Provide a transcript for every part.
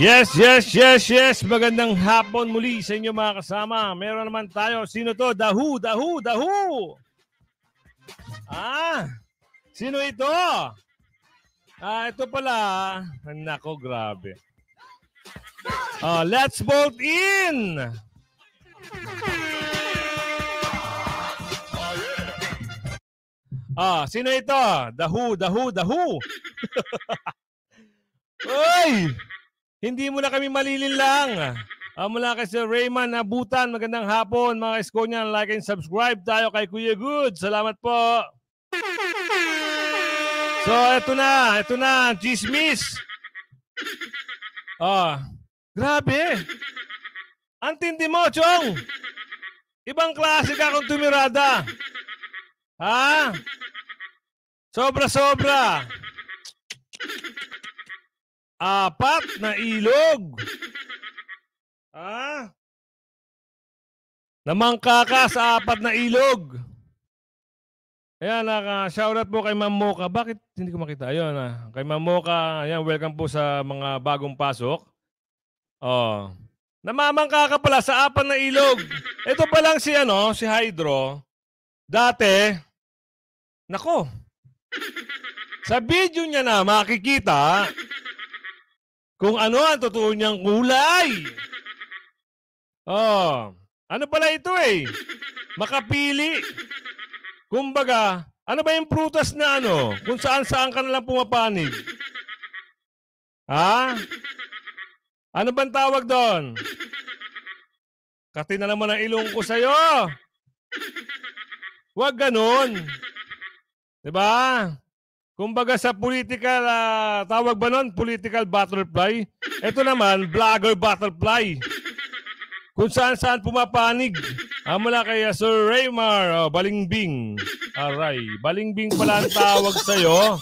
Yes. Magandang hapon muli sa inyo mga kasama. Meron naman tayo. Sino to? Dahu. Sino ito? Ito pala. Nako, grabe. Let's vote in! Sino ito? Dahu. Oy! Hindi mo na kami malilinlang. Mula kay Sir Raymond Abutan, magandang hapon mga Eskonyan. Like and subscribe tayo kay Kuya Good. Salamat po. So, ito na, chismis. Grabe. Ang tindi mo, Chong. Ibang klase ka kung tumirada. Sobra. 4 na ilog. Namangka ka sa 4 na ilog. Ayan, shoutout po kay Ma'am Mocha. Bakit hindi ko makita? Ayun, kay Ma'am Mocha. Ayan, welcome po sa mga bagong pasok. Namamangka ka pala sa 4 na ilog. Ito pa lang si Hydro. Dati, nako, sa video niya na makikita kung ano ang totoo niyang kulay. Ano pala ito makapili. Kumbaga, ano ba yung prutas na kung saan-saan ka nalang pumapanig? Ano bang tawag doon? Kati na naman ang ilong ko sa'yo. Huwag ganun. Diba? Kumbaga sa political, tawag ba nun? Political butterfly. Ito naman, vlogger butterfly. Kung saan-saan pumapanig. Mula kay Sir Raymar, Balingbing. Aray, Balingbing pala ang tawag sa'yo.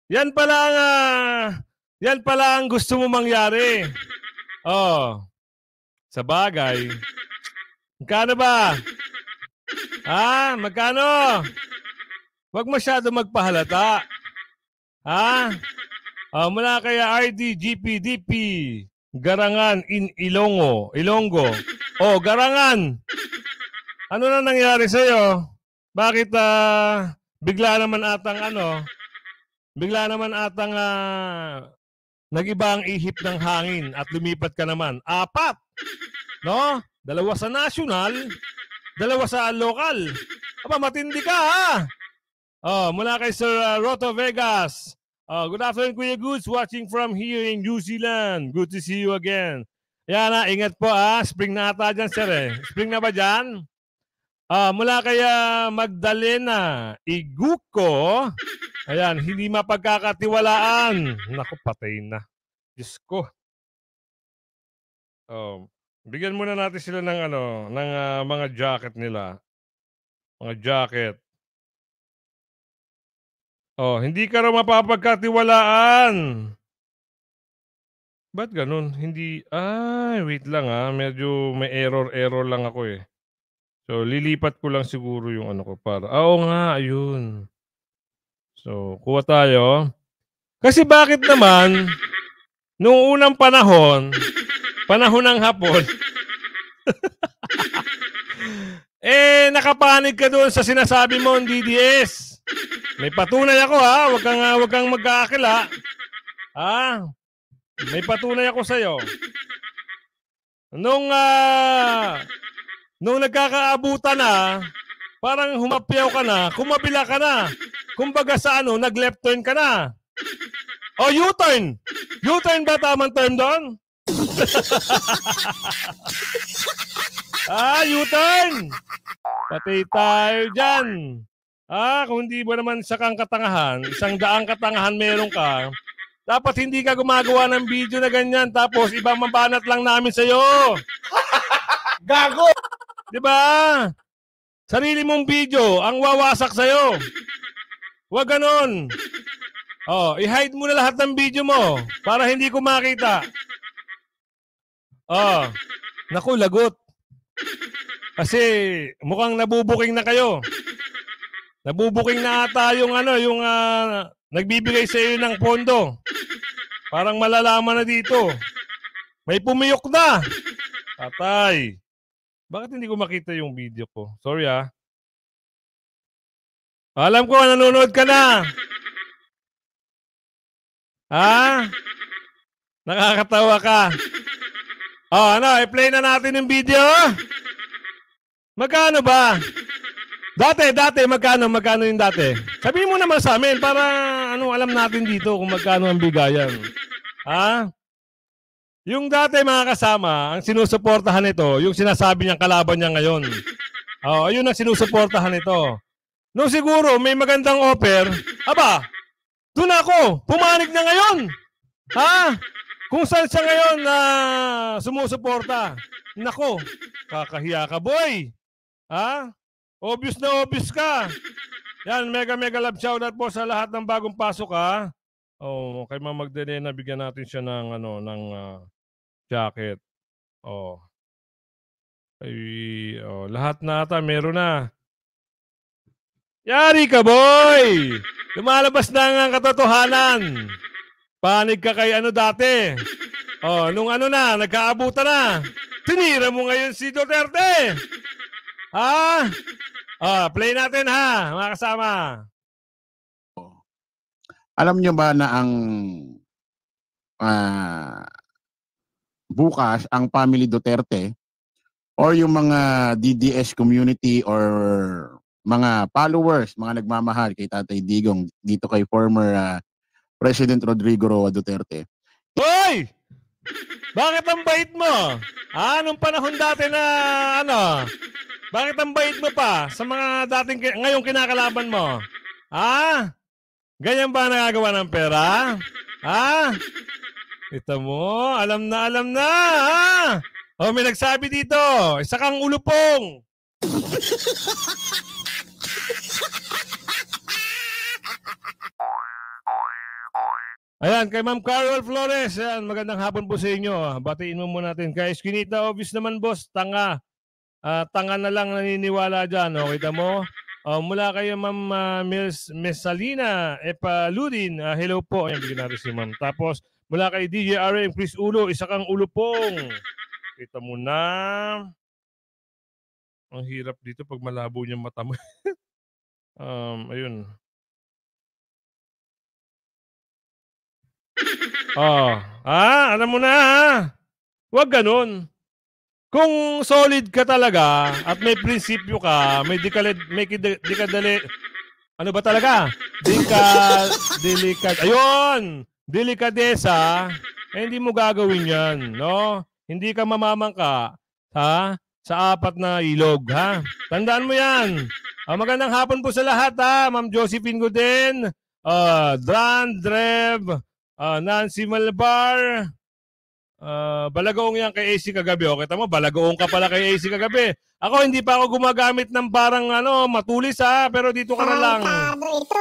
Yan pala ang gusto mo mangyari. Sa bagay. Magkano ba? Magkano? Huwag masyado magpahalata. Mula kay RD, GPDP, Garangan in Ilonggo. Garangan. Ano na nangyari sa'yo? Bakit bigla naman atang nag-iba ang ihip ng hangin at lumipat ka naman? 4. No? 2 sa national, 2 sa local. Matindi ka mula kay Sir Roto Vegas. Good afternoon, Kuya Goods, watching from here in New Zealand. Good to see you again. Yan ingat po Spring na ata dyan, sir Spring na ba dyan? Mula kay Magdalena Iguko. Ayan, hindi mapagkakatiwalaan. Naku, patay na. Diyos ko. Bigyan muna natin sila ng mga jacket nila. Mga jacket. Hindi ka raw mapapagkatiwalaan. Ba't ganun? Hindi, wait lang medyo may error lang ako So, lilipat ko lang siguro yung ko para. Oo nga, ayun. So, kuha tayo. Kasi bakit naman, noong unang panahon ng hapon, nakapanig ka doon sa sinasabi mo ng DDS. May patunay ako Huwag kang mag-aakila. May patunay ako sa'yo. Nung nagkakaabutan na, parang humapyaw ka na, kumabila ka na. Kumbaga sa nag-left turn ka na. U-turn. U-turn ba tamang term doon? U-turn. Patay tayo dyan. Kung hindi ba naman sa kang katangahan, 100 katangahan meron ka, dapat hindi ka gumagawa ng video na ganyan, tapos ibang mabanat lang namin sa'yo. Gago! Diba? Sarili mong video, ang wawasak sa'yo. Huwag ganon. I-hide mo na lahat ng video mo para hindi ko makita. Naku, lagot. Kasi mukhang nabubuking na kayo. Nabubuking na ata yung yung nagbibigay sa iyo ng pondo. Parang malalaman na dito. May pumiyok na. Tatay. Bakit hindi ko makita yung video ko? Sorry Alam ko, nanonood ka na. Nakakatawa ka. I-play na natin yung video. Magkano ba? Dati, magkano yung dati? Sabihin mo naman sa amin para alam natin dito kung magkano ang bigayan. Yung dati mga kasama, ang sinusuportahan nito, yung sinasabi niyang kalaban niya ngayon. Ayun ang sinusuportahan nito. Nung siguro may magandang offer, doon ako, pumanig na ngayon. Kung saan siya ngayon na sumusuporta. Nako, kakahiya ka, boy. Obvious na obvious ka. Yan, mega love shoutout po sa lahat ng bagong pasok kay Ma'am Magdalena, bigyan natin siya ng jacket. Lahat na ata meron na. Yari ka, boy. Lumalabas na ang katotohanan. Panig ka kay dati. Nung nagkaabutan na. Tinira mo ngayon si Duterte. Play natin mga kasama. Alam nyo ba na ang bukas ang family Duterte or yung mga DDS community or mga followers, mga nagmamahal kay Tatay Digong dito kay former President Rodrigo Roa Duterte. Hoy! Bakit ang bait mo? Nung panahon dati na bakit ang bait mo pa sa mga dating ngayong kinakalaban mo? Ganyan ba nagagawa ng pera? Ito mo, alam na. May nagsabi dito, isa kang ulupong. Ayan, kay Ma'am Carol Flores, magandang hapon po sa inyo. Batiin mo muna natin. Kay Esquinita, obvious naman boss, tanga. Tanga na lang naniniwala dyan. Kita mo? Mula kay Ma'am Mesalina Epaludin, hello po. Ayan, bigyan natin si Ma'am. Tapos, mula kay DJ RM Chris Ulo, isa kang ulupong. Kita mo na. Ang hirap dito pag malabo niya mata mo. Ayun. Alam mo na Huwag ganun. Kung solid ka talaga at may prinsipyo ka, may delikadesa, hindi mo gagawin yan, no? Hindi ka mamamangka, sa apat na ilog, Tandaan mo yan. Magandang hapon po sa lahat, Ma'am Josephine Godin, Dran Drev, Nancy Malbar, balagoong yan kay AC kagabi. Kita mo, balagoong ka pala kay AC kagabi. Ako, hindi pa ako gumagamit ng parang matulis pero dito ka na lang. Ito,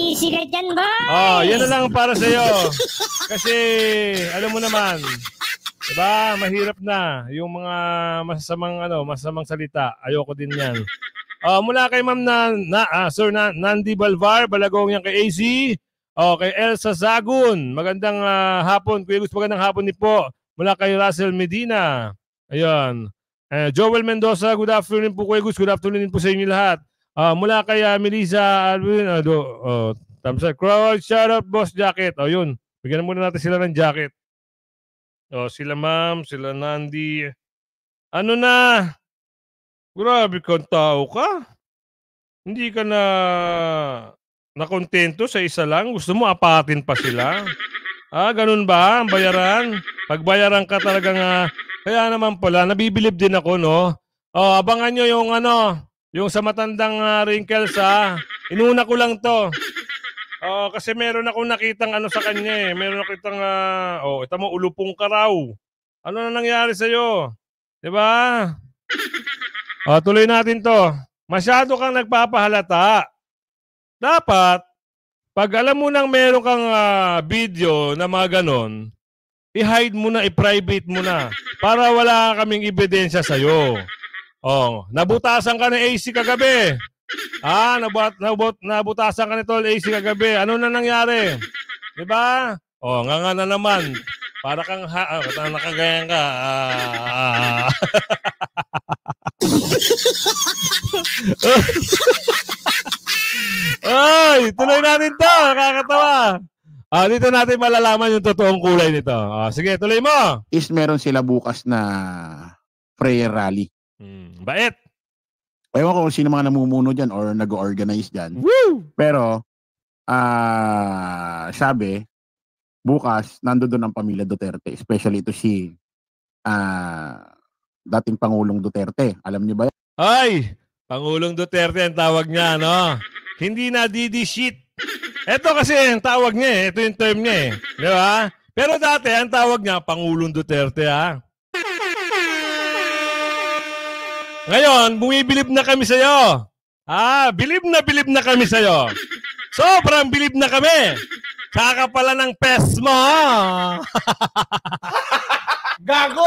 easy ka dyan ba? Yan na lang para sa'yo. Kasi, alam mo naman, diba, mahirap na yung mga masamang salita. Ayoko din yan. Mula kay Ma'am Sir Nandi Balvar, balagoong yan kay AC. Kay Elsa Zagun, magandang hapon. Kuya Gus, magandang hapon din po. Mula kay Russell Medina. Ayan. Joel Mendoza, good afternoon po Kuya Gus. Good afternoon din po sa inyo lahat. Mula kay Melissa Alvin, Tamsa Crowd, shout out Boss Jacket. Yun. Bigyan muna natin sila ng jacket. Sila Ma'am, sila Nandi. Ano na? Grabe kang tao ka. Hindi ka nakontento sa isa lang? Gusto mo apatin pa sila? Ganun ba ang bayaran? Pagbayaran ka talagang kaya naman pala, nabibilib din ako, no? Abangan nyo yung yung sa matandang wrinkles, Inuna ko lang to. Kasi meron akong nakitang sa kanya Meron akong kitang, ito mo, ulupong ka raw. Ano na nangyari sa'yo? Diba? Tuloy natin to. Masyado kang nagpapahalata. Dapat, pag alam mo nang meron kang video na mga ganon, i-hide mo na, i-private mo na para wala kaming ebidensya sa'yo. Oh, nabutasan ka ng AC kagabi. Nabutasan ka nito AC kagabi. Ano na nangyari? 'Di ba? Oh, nga na naman. Para kang nakagayan ka. Ay, tuloy natin 'to. Nakakatawa. Dito natin malalaman yung totoong kulay nito. Sige, tuloy mo. Is meron sila bukas na prayer rally. Bait. Ewan ko kung sino mga namumuno dyan or nag-organize dyan. Woo! Pero, sabi, bukas, nandoon ang pamilya Duterte. Especially ito si dating Pangulong Duterte. Alam niyo ba yan? Ay, Pangulong Duterte ang tawag niya, no? Hindi na DD shit. Ito kasi ang tawag niya eh. Ito yung term niya eh. Di ba? Pero dati, ang tawag niya, Pangulong Duterte, ha? Ngayon, bumibilib na kami sa'yo. Bilib na kami sa'yo. Sobrang bilib na kami. Saka pala ng pes mo, ha? Gago!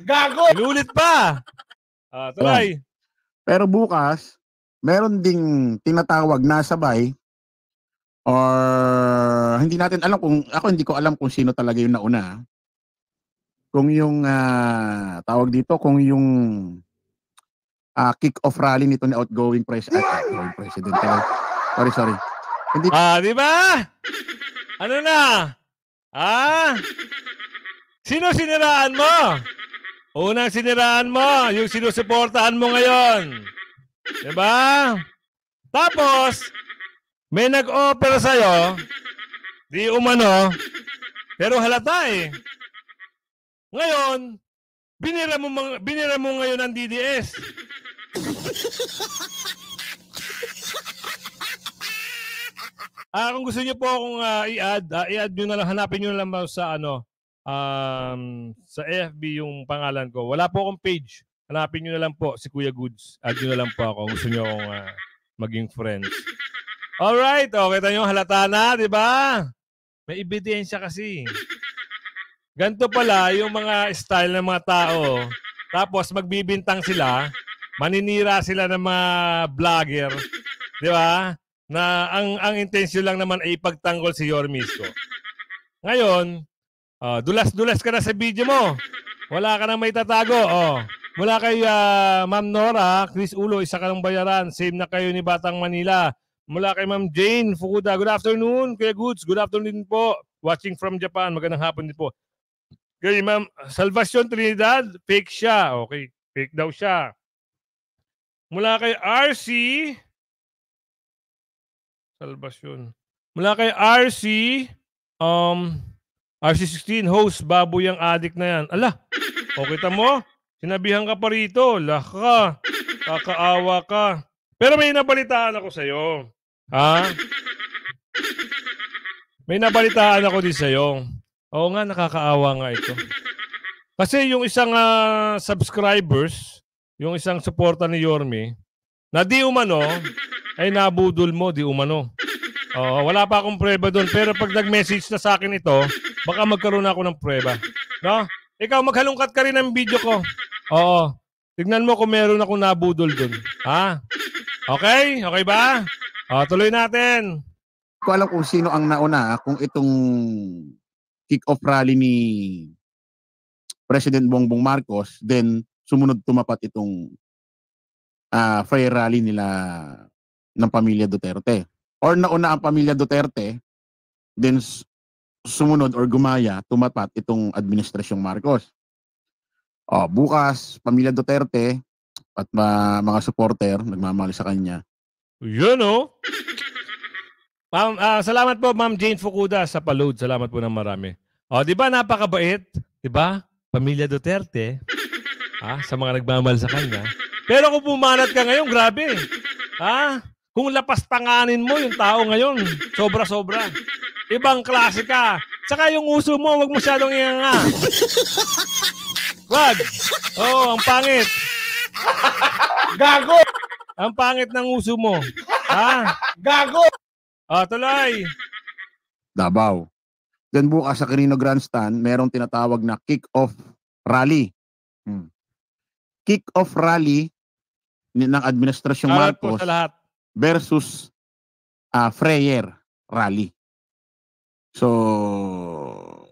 Gago! Inulit pa. Tuloy. Pero bukas, meron ding tinatawag na sabay or hindi natin alam hindi ko alam kung sino talaga yung nauna. Kung yung tawag dito, kung yung kick-off rally nito ni outgoing president. Sorry. Hindi. Di ba? Ano na? Sino siniraan mo? Unang siniraan mo, yung sinusuportahan mo ngayon. Diba? Tapos, may nag-offer sa'yo, di umano, pero halata eh. Ngayon, binira mo ngayon ang DDS. Kung gusto niyo po akong i-add nyo na lang, hanapin nyo na lang sa sa FB yung pangalan ko. Wala po akong page. Hanapin nyo na lang po si Kuya Goods. Add nyo na lang po ako. Gusto nyo akong maging friends. Alright. Kita nyo, halata na, di ba? May ebidensya kasi. Ganito pala yung mga style ng mga tao. Tapos magbibintang sila. Maninira sila ng mga vlogger. Di ba? Na ang intensyon lang naman ay ipagtanggol si Yormisco. Ngayon, dulas-dulas ka na sa video mo. Wala ka nang may tatago. Mula kay Ma'am Nora, Chris Ulo, isa ka ng bayaran. Same na kayo ni Batang Manila. Mula kay Ma'am Jane Fukuda, good afternoon. Kuya Goods, good afternoon din po. Watching from Japan, magandang hapon din po. Kay Ma'am Salvacion Trinidad, fake siya. Okay, fake daw siya. Mula kay RC, Salvacion. Mula kay RC, RC16 host, baboy ang addict na yan. Ala, kita mo? Sinabihan ka pa rito. Laka. Kakaawa ka. Pero may nabalitaan ako sa'yo. May nabalitaan ako din sa'yo. Oo nga, nakakaawa nga ito. Kasi yung isang subscribers, yung isang supporter ni Yorme, na di umano, ay nabudol mo, di umano. Wala pa akong prueba doon. Pero pag nag-message na sa akin ito, baka magkaroon ako ng prueba. No? Ikaw, maghalungkat ka rin ng video ko. Oo. Tignan mo kung meron akong nabudol doon. Okay? Okay ba? Tuloy natin. Ko alam kung sino ang nauna, kung itong kick-off rally ni President Bongbong Marcos, then sumunod tumapat itong fair rally nila ng pamilya Duterte. Or nauna ang pamilya Duterte, then sumunod or gumaya, tumapat itong administrasyong Marcos. Bukas, pamilya Duterte at mga supporter, nagmamahal sa kanya. Yun salamat po Ma'am Jane Fukuda sa pa-load. Salamat po ng marami. Di ba napakabait? Di ba? Pamilya Duterte. Sa mga nagmamahal sa kanya. Pero kung pumanat ka ngayon, grabe. Kung lapas-tanganin mo yung tao ngayon, sobra-sobra. Ibang klase ka. Saka yung uso mo, wag masyadong ianga. Wag. Ang pangit. Gago! Ang pangit ng uso mo. Gago! Tuloy. Davao. Then bukas sa Quirino Grandstand, merong tinatawag na kick-off rally Kick-off rally ng Administrasyong Shoutout po Marcos sa lahat. versus Freyer rally. So,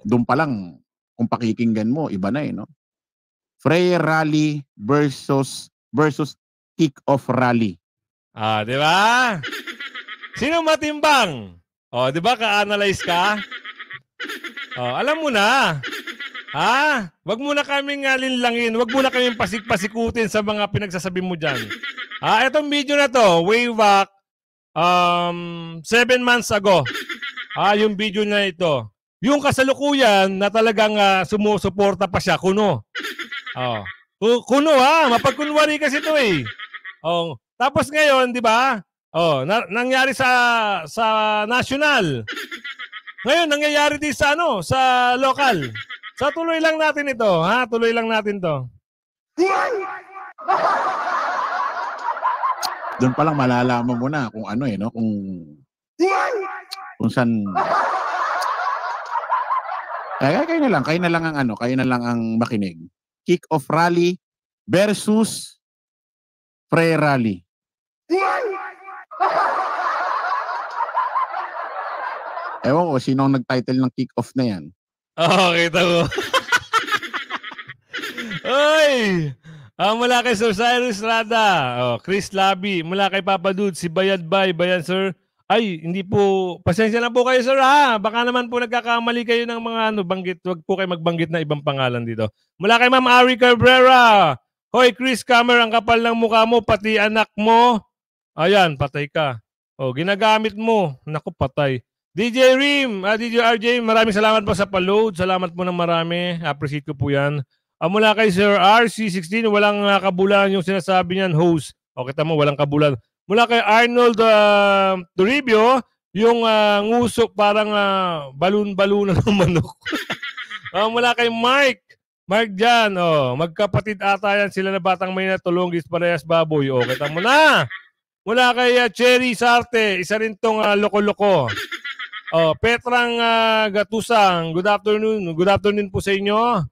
doon pa lang, kung pakikinggan mo, iba na no? Freyer rally versus kick-off rally. Di ba? Sino matimbang? Di ba ka-analyze ka? Alam mo na. Wag mo na kaming linlangin. Wag mo na kaming pasik-pasikutin sa mga pinagsasabi mo dyan. Itong video na to, way back 7 months ago. Yung video na ito. Yung kasalukuyan na talagang sumusuporta pa siya, kuno. Kuno mapagkunwari kasi ito eh. Tapos ngayon, di ba? Nangyari sa national. Ngayon nangyayari din sa sa local. So tuloy lang natin ito, tuloy lang natin 'to. Doon pa lang malalaman mo na kung ano no, kung saan. Kayo na lang ang makinig. Kick-off rally versus pre-rally. Ewan ko, sino ang nag-title ng kick-off na yan? Kita ko. Oy! Mula kay Sir Cyrus Rada. Chris Labi. Mula kay Papa Dude, si Bayad Bay. Bayan, sir. Ay, hindi po. Pasensya na po kayo, sir, Baka naman po nagkakamali kayo ng mga banggit. Huwag po kayo magbanggit na ibang pangalan dito. Mula kay Ma'am Ari Cabrera. Hoy, Chris Camer, ang kapal ng mukha mo, pati anak mo. Ayan, patay ka. Ginagamit mo. Naku, patay. DJ Rim, DJ RJ, maraming salamat po sa pa-load. Salamat po ng marami. Appreciate ko po yan. Mula kay Sir RC16, walang kabulan yung sinasabi niyan, host. Kita mo, walang kabulan. Mula kay Arnold Toribio, yung nguso parang balon-balunan ng manok. Mula kay Mark dyan, magkapatid ata yan sila na batang may natulonggis parehas baboy. Kita mo na. Mula kay Cherry Sarte, isa rin tong loko-loko. Petrang Gatusang, good afternoon. Good afternoon po sa inyo.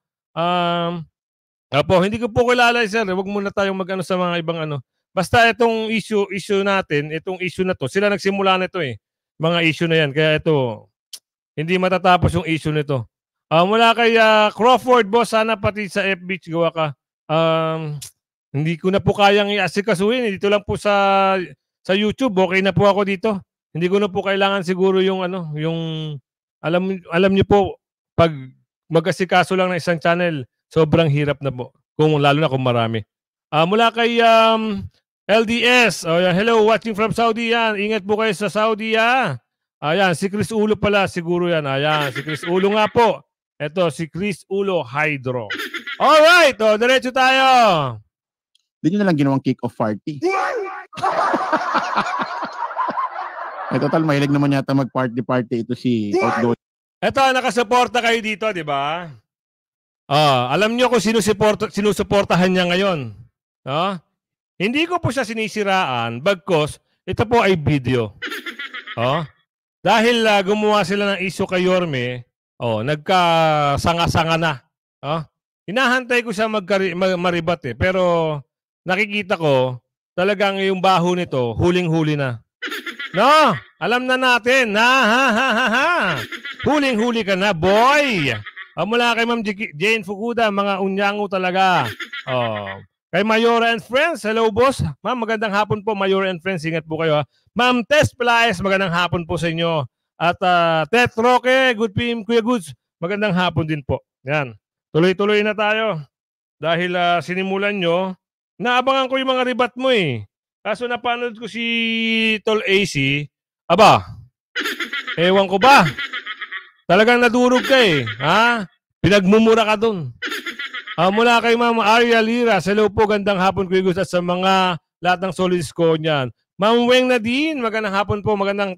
Hindi ko po kilala, sir. Huwag muna tayong mag-ano sa mga ibang ano. Basta itong issue natin, itong issue na to, sila nagsimula nito eh. Mga issue na yan. Kaya ito, hindi matatapos yung issue nito. Mula kay Crawford, boss, sana pati sa FB gawa ka. Hindi ko na po kayang i-asikasuhin. Dito lang po sa YouTube. Okay na po ako dito. Hindi ko na po kailangan siguro yung yung alam niyo po pag mag-asikaso lang ng isang channel, sobrang hirap na po. Lalo na kung marami. Mula kay LDS. Hello, watching from Saudi yan. Ingat po kayo sa Saudi Ayan, si Chris Ulo pala siguro yan. Ayan, si Chris Ulo nga po. Ito, si Chris Ulo Hydro. Alright, diretso tayo. Hindi nyo na lang ginawang kick-off party. Total, mahilig naman yata mag-party ito si Outgoing. Ito, nakasuporta kayo dito, di ba? Alam nyo kung sinusuportahan niya ngayon. Hindi ko po siya sinisiraan, bagkos, ito po ay video. Dahil gumawa sila ng issue kay Yorme, nagkasanga-sanga na. Hinahantay ko siya maribat eh. Pero nakikita ko, talagang yung baho nito, huling-huli na. No, alam na natin. Huling-huli ka na, boy. Mula kay Ma'am Jane Fukuda, mga unyango talaga. Kay Mayora and Friends, hello boss. Ma'am, magandang hapon po, Mayora and Friends. Ingat po kayo. Ma'am Tess Pelaez, magandang hapon po sa inyo. At Tet Roque, good PM, Kuya Goods, magandang hapon din po. Yan. Tuloy-tuloy na tayo. Dahil sinimulan nyo, naabangan ko yung mga ribat mo eh. Kaso napanood ko si Tol AC, ewan ko ba? Talagang nadurog ka eh. Pinagmumura ka dun. Mula kay Ma'am Arya Lira, hello po, gandang hapon Kuya Gus, at sa mga lahat ng solid score niyan. Ma'am Weng Nadine, magandang hapon po, magandang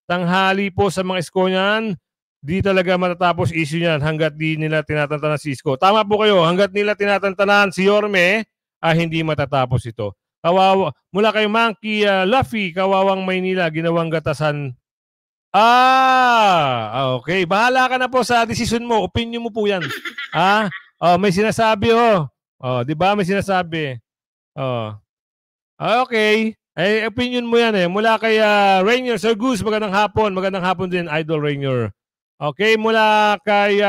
tanghali po sa mga score niyan. Di talaga matatapos issue niyan hanggat di nila tinatantanan si Isko. Tama po kayo, hanggat nila tinatantanan si Yorme, hindi matatapos ito. Mula kay Monkey Luffy, Kawawang Maynila, ginawang gatasan. Okay. Bahala ka na po sa decision mo. Opinion mo po yan. May sinasabi Oh, 'di ba may sinasabi? Oh. Okay. Eh, opinion mo yan eh. Mula kay Rainier Sir Goose, magandang hapon. Magandang hapon din, Idol Rainier. Okay, mula kay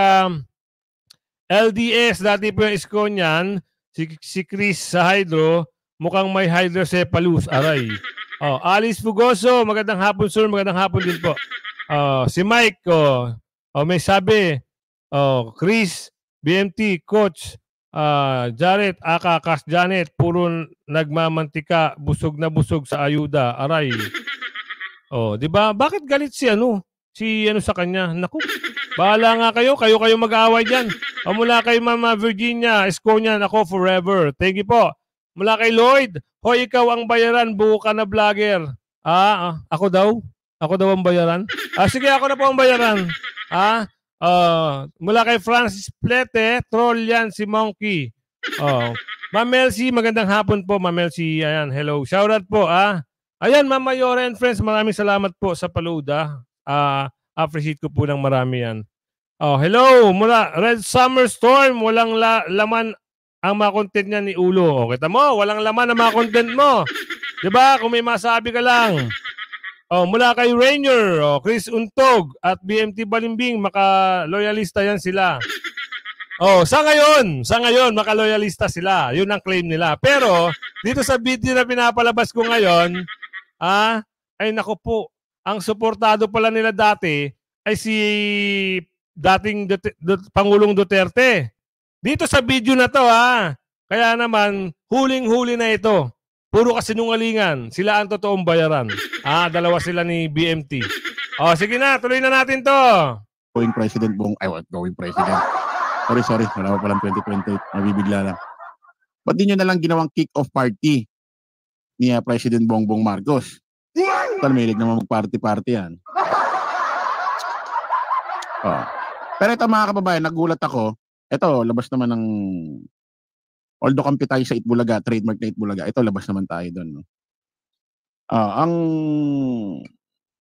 LDS, dati po yung isko niyan, si Chris sa Hydro, mukhang may hydrocephalus. Aray. Oh, Alice Fugoso, magandang hapon sir, magandang hapon din po. Si Mike, may sabi, Chris, BMT, Coach, Jared, Kas Janet, puro nagmamantika, busog na busog sa ayuda. Aray. Di ba? Bakit galit si sa kanya? Naku. Bahala nga kayo mag-aaway diyan. Mula kay Mama Virginia, isko niyan, ako forever. Thank you po. Mula kay Lloyd, hoy ikaw ang bayaran, buo ka na vlogger. Ako daw? Ako daw ang bayaran? Sige, ako na po ang bayaran. Mula kay Francis Plete, troll yan si Monkey. Ma'am Melcy, magandang hapon po, Ma'am Melcy. Ayan, hello. Shoutout po, Ayan, Ma'am Mayora and friends, maraming salamat po sa palood, appreciate ko po ng marami yan. Hello, mula Red Summer Storm, walang laman ang mga content niya ni Ulo. Kita mo, walang laman ang mga content mo. Diba? Kung may masabi ka lang. Mula kay Rainier, Chris Untog at BMT Balimbing, maka-loyalista yan sila. Sa ngayon, maka-loyalista sila. Yun ang claim nila. Pero, dito sa video na pinapalabas ko ngayon, ay nako po, ang suportado pala nila dati ay si dating Pangulong Duterte. Dito sa video na to, Kaya naman, huling-huli na ito. Puro kasinungalingan. Sila ang totoong bayaran. Dalawa sila ni BMT. Sige na, tuloy na natin to. Going president going president. Sorry. Wala pa palang 2028. Mabibigla lang. Ba't di nyo na lang ginawang kick-off party ni President Bongbong Marcos? Talmilig naman mag-party-party yan. Pero ito mga kababayan, nagulat ako. Ito, labas naman ng although kampi tayo sa Itbulaga, trademark na Itbulaga, ito labas naman tayo doon. No?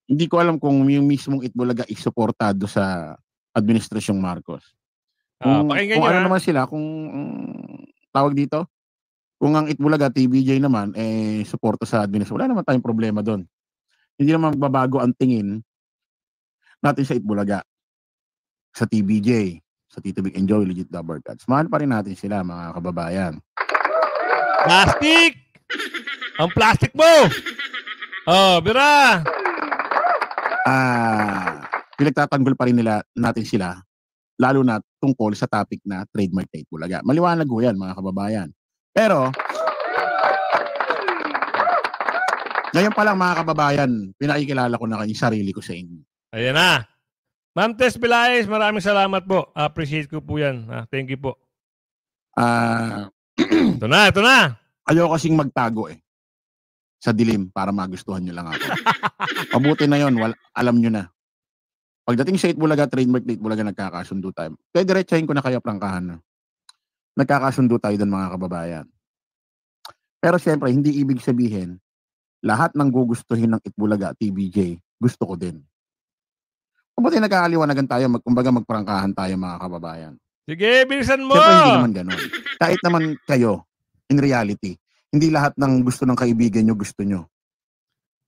Hindi ko alam kung yung mismong Itbulaga is-suportado sa Administrasyong Marcos. Kung ano naman sila, kung tawag dito, kung ang Itbulaga, TBJ naman, suporta sa Administrasyon, wala naman tayong problema doon. Hindi naman magbabago ang tingin natin sa Itbulaga, sa TBJ, sa Tito Big Enjoy, Legit Double Cuts. Mahal pa rin natin sila, mga kababayan. Plastic! Ang plastic mo! Bira! Pinagtatanggol pa rin natin sila, lalo na tungkol sa topic na trademark na Itbulaga. Maliwanag ho yan, mga kababayan. Pero, ngayon pa lang, mga kababayan, pinakikilala ko na yung sarili ko sa inyo. Ayan na. Ma'am Tess Pilaes, maraming salamat po. Appreciate ko po yan. Thank you po. Ito na. Ayaw kasing magtago sa dilim para magustuhan nyo lang ako. Mabuti na yon, alam nyo na. Pagdating sa Itbulaga, trademark na Itbulaga, nagkakasundo tayo. Kaya diretsahin ko na kayo prangkahan na. Nagkakasundo tayo doon, mga kababayan. Pero siyempre, hindi ibig sabihin, lahat ng gugustuhin ng Itbulaga, TBJ, gusto ko din. Mabuti nagkakaliwanagan tayo, kumbaga magprangkahan tayo, mga kababayan. Sige, bilisan mo! Siyempre, hindi naman ganun. Kahit naman kayo, in reality, hindi lahat ng gusto ng kaibigan nyo, gusto nyo.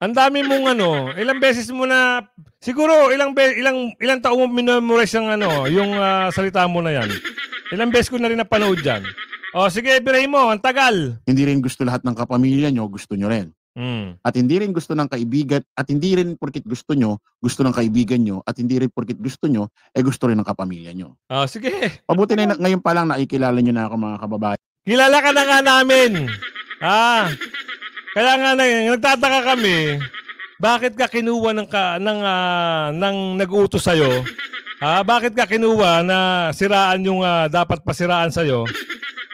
Ang dami mong ilang beses mo na, siguro ilang taong mo minamorize yung salita mo na yan. Ilang beses ko na rin napanood dyan. Sige, biray mo, ang tagal. Hindi rin gusto lahat ng kapamilya nyo, gusto nyo rin. At hindi rin gusto ng kaibigan, at hindi rin porkit gusto nyo, gusto ng kaibigan nyo, at hindi rin porkit gusto nyo, gusto rin ng kapamilya nyo. Sige. Pabuti na ngayon pa lang nakikilala nyo na ako, mga kababayan. Kilala ka na nga namin. Kaya nga nagtataka kami, bakit ka kinuha ng nag-utos sa'yo? Bakit ka kinuha na siraan yung dapat pasiraan sa'yo?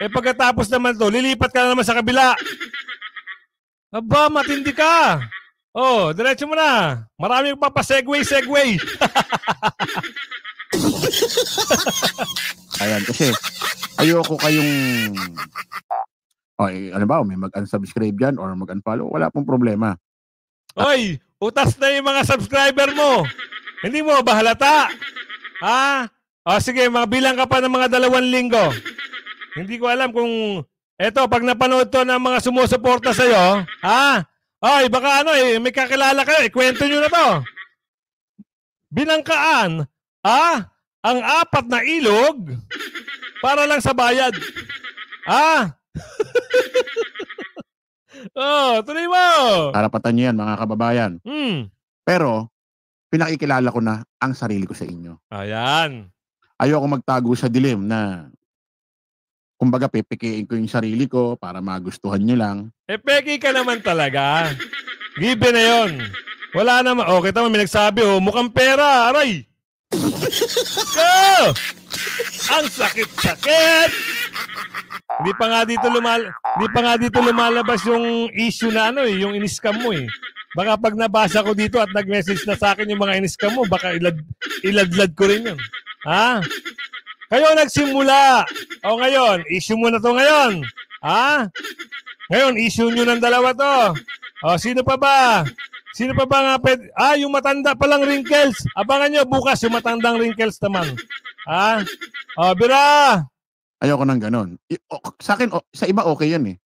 Pagkatapos naman to, lilipat ka na naman sa kabila. Aba, matindi ka. Diretso mo na. Maraming papasegue. Ayan, kasi ayoko kayong ano ba, may mag-unsubscribe dyan or mag-unfollow, wala pong problema. Oy, utas na yung mga subscriber mo. Hindi mo ba halata? Sige, bilang ka pa ng mga 2 linggo. Hindi ko alam kung eto pag napanood to ng mga sumusuporta sa iyo, ay baka may kakilala kayo, ikwento niyo na to. Binangkaan, ang 4 na ilog para lang sa bayad. Tuloy mo. Karapatan niyo yan, mga kababayan. Pero, pinakikilala ko na ang sarili ko sa inyo. Ayan. Ayoko magtago sa dilim na kumbaga pepekein ko yung sarili ko para magustuhan nyo lang. Peki ka naman talaga. Given na yun. Wala naman. Kita mo, may nagsabi, mukhang pera, aray. Ang sakit-sakit. Hindi pa nga dito lumalabas yung issue na yung in-scam mo eh. Baka pag nabasa ko dito at nag-message na sa akin yung mga in-scam mo, baka iladlad ko rin yun. Kayo nagsimula. Ngayon, issue mo na to ngayon. Ngayon, issue nyo ng dalawa to. Sino pa ba? Sino pa ba nga pwede? Yung matanda palang wrinkles. Abangan nyo bukas yung matandang wrinkles naman. Bira! Ayoko nang ganon. Sa akin, sa iba okay yan eh.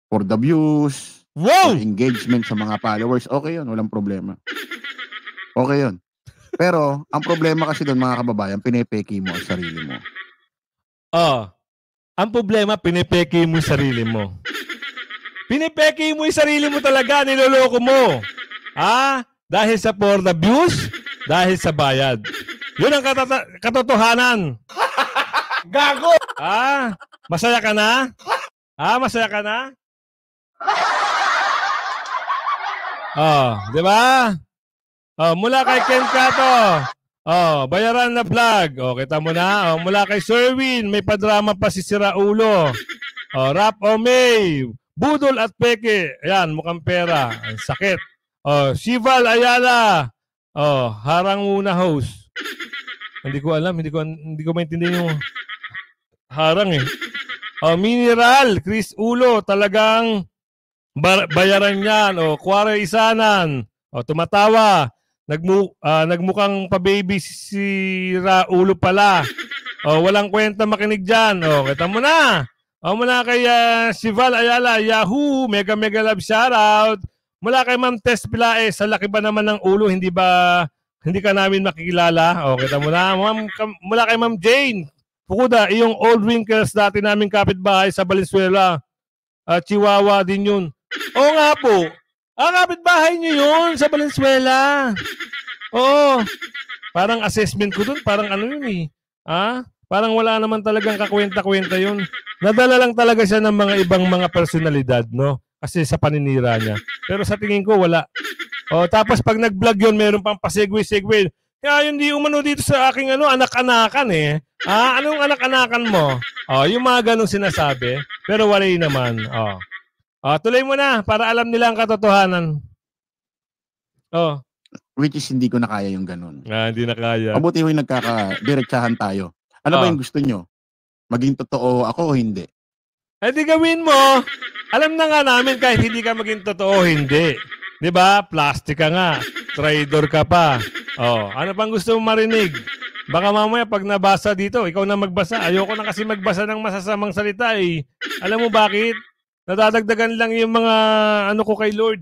For the views, wow! for engagement sa mga followers, okay yun. Walang problema. Okay yun. Pero, ang problema kasi doon mga kababayan, pinepeki mo ang sarili mo. Ang problema, pinepeki mo yung sarili mo. Pinepeki mo yung sarili mo talaga, niloloko mo. Dahil sa for the views, dahil sa bayad. Yun ang katotohanan. Gago! Masaya ka na? Masaya ka na? Di ba? Mula kay Ken Cato. Bayaran na vlog. Kita mo na. Mula kay Sherwin, may padrama pa si Siraulo. Rap May, Budol at Peke. Ayan, mukhang pera. Ang sakit. Shival Ayala. Harang muna host. Hindi ko alam. Hindi ko maintindihan yung harang eh. Mineral, Chris Ulo. Talagang bayaran yan. Kuwari isanan. Tumatawa. Nagmukhang pa-baby si Raulo pala. Walang kwenta makinig dyan. Kita mo na. Mula kay Shival Ayala, Yahoo, mega love shoutout. Mula kay Ma'am Tess Pilae, sa laki ba naman ng ulo, hindi ka namin makikilala? Kita mo na. Mula kay Ma'am Jane Fukuda, yung old wrinkles dati naming kapitbahay sa Valenzuela. Chihuahua din yun. Nga po. Kapitbahay nyo yun sa Valenzuela. Parang assessment ko dun, parang yun eh. Parang wala naman talagang kakwenta-kwenta yun. Nadala lang talaga siya ng mga ibang mga personalidad, no? Kasi sa paninira niya. Pero sa tingin ko, wala. Tapos pag nag-vlog yun, meron pang pasegway-segway. Kaya hindi umano dito sa aking anak-anakan eh. Anong anak-anakan mo? Yung mga ganong sinasabi. Pero wala naman. Tuloy mo na para alam nila ang katotohanan. Which is hindi ko na kaya yung ganun. Hindi na kaya. Mabuti yung nagkaka-diretsahan tayo. Ano ba yung gusto nyo? Maging totoo ako o hindi? Di gawin mo. Alam na nga namin kahit hindi ka maging totoo, hindi. Di ba? Plastic ka nga. Traidor ka pa. Ano pang gusto mo marinig? Baka mamaya pag nabasa dito, ikaw na magbasa. Ayoko na kasi magbasa ng masasamang salita eh. Alam mo bakit? Nadadagdagan lang yung mga ko kay Lord.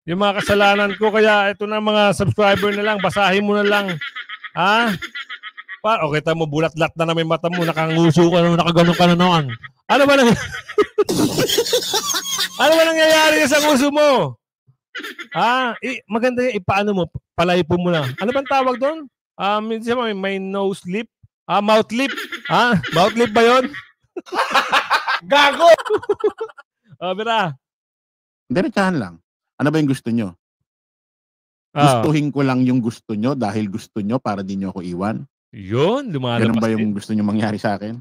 Yung mga kasalanan ko. Kaya ito na mga subscriber na lang. Basahin mo na lang. Kita mo, bulat-lat na may mata mo. Nakanguso ka na, nakaganon ka na noon. Ano ba nangyayari sa nguso mo? Maganda yung paano mo, palaypo mo na. Ano bang tawag doon? May nose lip? Mouth lip? Mouth lip ba yun? Gago! Bira. Diretsahan lang. Ano ba yung gusto nyo? Gustuhin ko lang yung gusto nyo dahil gusto nyo para di nyo ako iwan? Yun, lumalabas. Ganun ba yung gusto nyo mangyari sa akin?